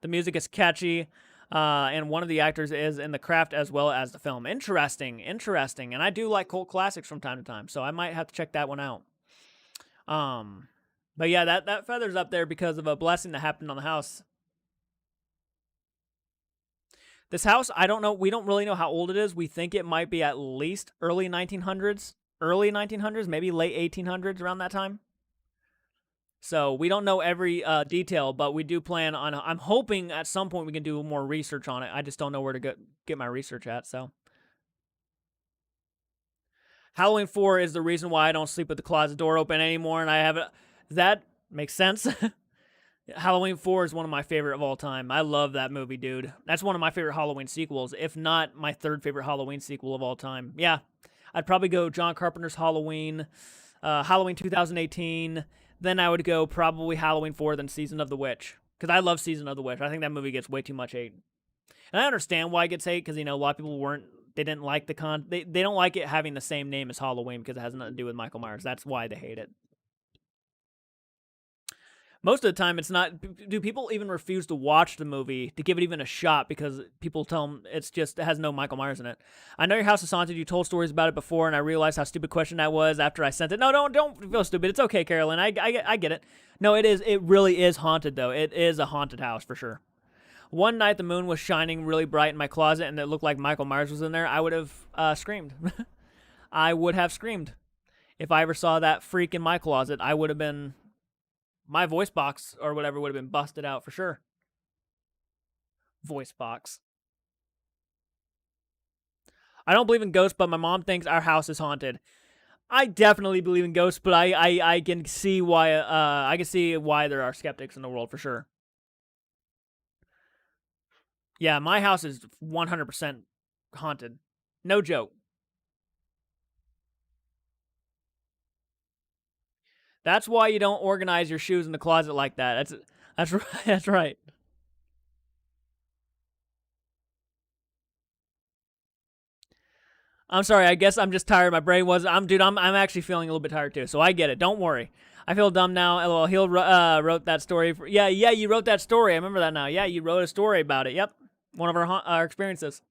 the music is catchy. And one of the actors is in the craft as well as the film. Interesting. And I do like cult classics from time to time, so I might have to check that one out. But yeah, that feather's up there because of a blessing that happened on the house. This house, I don't know. We don't really know how old it is. We think it might be at least early 1900s, maybe late 1800s, around that time. So we don't know every detail, but we do plan on. I'm hoping at some point we can do more research on it. I just don't know where to get my research at. So Halloween 4 is the reason why I don't sleep with the closet door open anymore, and I have it. That makes sense. Halloween 4 is one of my favorite of all time. I love that movie, dude. That's one of my favorite Halloween sequels, if not my third favorite Halloween sequel of all time. Yeah, I'd probably go John Carpenter's Halloween, Halloween 2018. Then I would go probably Halloween 4, then Season of the Witch. Because I love Season of the Witch. I think that movie gets way too much hate. And I understand why it gets hate, because, a lot of people they didn't like they don't like it having the same name as Halloween because it has nothing to do with Michael Myers. That's why they hate it. Most of the time, it's not. Do people even refuse to watch the movie to give it even a shot because people tell them it has no Michael Myers in it? I know your house is haunted. You told stories about it before, and I realized how stupid question that was after I sent it. No, don't feel stupid. It's okay, Carolyn. I get it. No, it is. It really is haunted, though. It is a haunted house for sure. One night, the moon was shining really bright in my closet, and it looked like Michael Myers was in there. I would have screamed. I would have screamed if I ever saw that freak in my closet. I would have been. My voice box or whatever would have been busted out for sure. Voice box. I don't believe in ghosts, but my mom thinks our house is haunted. I definitely believe in ghosts, but I can see why there are skeptics in the world for sure. Yeah, my house is 100% haunted. No joke. That's why you don't organize your shoes in the closet like that. That's right. That's right. I'm sorry. I guess I'm just tired. My brain was. I'm actually feeling a little bit tired too. So I get it. Don't worry. I feel dumb now. LOL. He wrote that story. Yeah. You wrote that story. I remember that now. Yeah, you wrote a story about it. Yep. One of our experiences.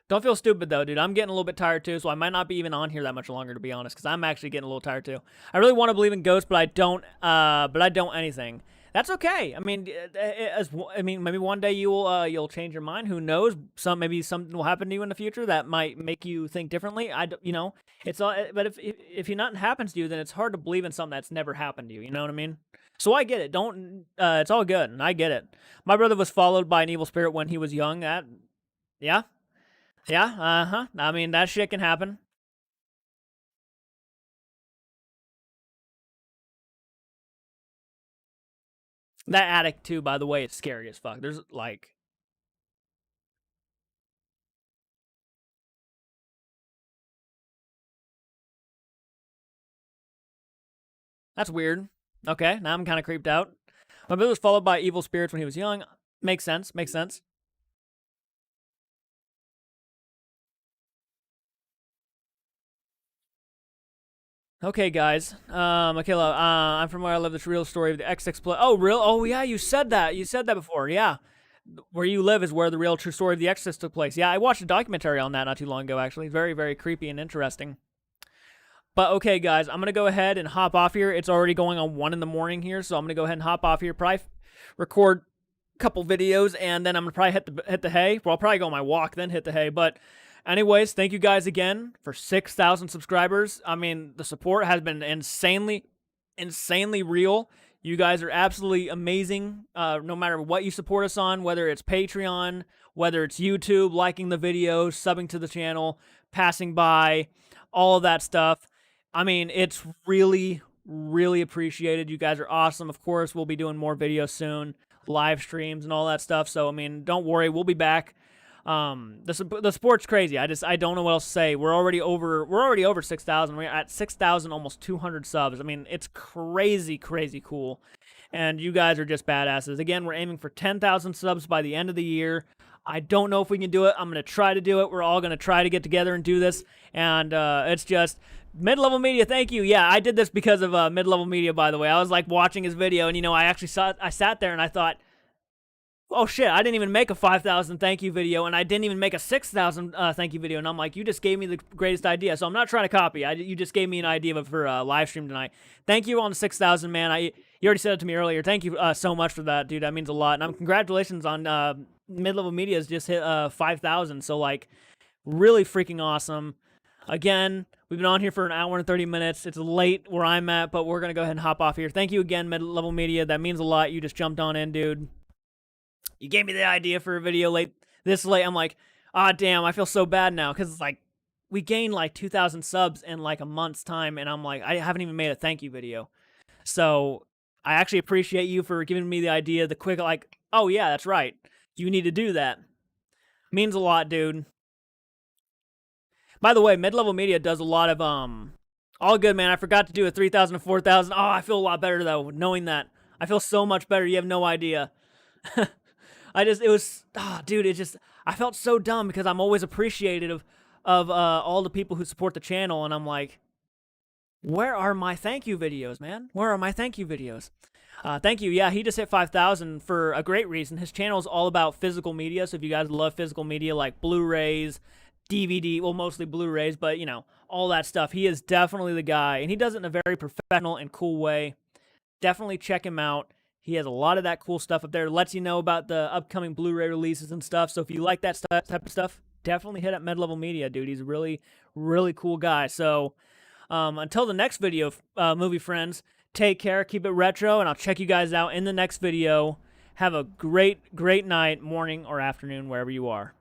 Don't feel stupid though, dude. I'm getting a little bit tired too, so I might not be even on here that much longer, to be honest, because I'm actually getting a little tired too. I really want to believe in ghosts, but I don't. But I don't anything. That's okay. I mean, maybe one day you'll change your mind. Who knows? Maybe something will happen to you in the future that might make you think differently. It's all. But if nothing happens to you, then it's hard to believe in something that's never happened to you. You know what I mean? So I get it. Don't. It's all good, and I get it. My brother was followed by an evil spirit when he was young. Yeah. Yeah, I mean, that shit can happen. That attic, too, by the way, is scary as fuck. There's, like... That's weird. Okay, now I'm kind of creeped out. My brother was followed by evil spirits when he was young. Makes sense. Okay, guys. Michaela, I'm from where I live. This real story of the XX play. Oh, real? Oh, yeah. You said that. You said that before. Yeah. Where you live is where the real true story of the Exorcist took place. Yeah, I watched a documentary on that not too long ago, actually. Very, very creepy and interesting. But okay, guys, I'm gonna go ahead and hop off here. It's already going on 1 in the morning here, so I'm gonna go ahead and hop off here. Probably record a couple videos, and then I'm gonna probably hit the hay. Well, I'll probably go on my walk, then hit the hay. But anyways, thank you guys again for 6,000 subscribers. I mean, the support has been insanely real. You guys are absolutely amazing. No matter what you support us on, whether it's Patreon, whether it's YouTube, liking the videos, subbing to the channel, passing by, all of that stuff. I mean, it's really appreciated. You guys are awesome. Of course, we'll be doing more videos soon, live streams and all that stuff. So, I mean, don't worry, we'll be back. The sport's crazy. I don't know what else to say. We're already over 6,000. We're at 6,000, almost 200 subs. I mean, it's crazy cool. And you guys are just badasses. Again, we're aiming for 10,000 subs by the end of the year. I don't know if we can do it. I'm going to try to do it. We're all going to try to get together and do this. And it's just Mid-Level Media, thank you. Yeah, I did this because of Mid-Level Media, by the way. I was like watching his video, and you know, I sat there and I thought, oh shit, I didn't even make a 5,000 thank you video, and I didn't even make a 6,000 thank you video, and I'm like, you just gave me the greatest idea. So I'm not trying to copy. You just gave me an idea for a live stream tonight. Thank you on the 6,000, man. You already said it to me earlier. Thank you so much for that, dude. That means a lot. And congratulations on Mid-Level Media's just hit 5,000. So like, really freaking awesome. Again, we've been on here for an hour and 30 minutes. It's late where I'm at, but we're gonna go ahead and hop off here. Thank you again, Mid-Level Media. That means a lot. You just jumped on in, dude. You gave me the idea for a video this late. I'm like, ah, damn, I feel so bad now. Because it's like, we gained like 2,000 subs in like a month's time. And I'm like, I haven't even made a thank you video. So I actually appreciate you for giving me the idea, the quick, like, oh yeah, that's right. You need to do that. Means a lot, dude. By the way, Mid-Level Media does a lot of, all good, man. I forgot to do a 3,000 to 4,000. Oh, I feel a lot better though, knowing that. I feel so much better. You have no idea. Dude, I felt so dumb because I'm always appreciative of all the people who support the channel, and I'm like, where are my thank you videos, man? Where are my thank you videos? Thank you. Yeah, he just hit 5,000 for a great reason. His channel is all about physical media, so if you guys love physical media like Blu-rays, DVD, well, mostly Blu-rays, but, you know, all that stuff, he is definitely the guy, and he does it in a very professional and cool way. Definitely check him out. He has a lot of that cool stuff up there. Lets you know about the upcoming Blu-ray releases and stuff. So if you like that type of stuff, definitely hit up Mid-Level Media, dude. He's a really cool guy. So until the next video, movie friends, take care, keep it retro, and I'll check you guys out in the next video. Have a great night, morning, or afternoon, wherever you are.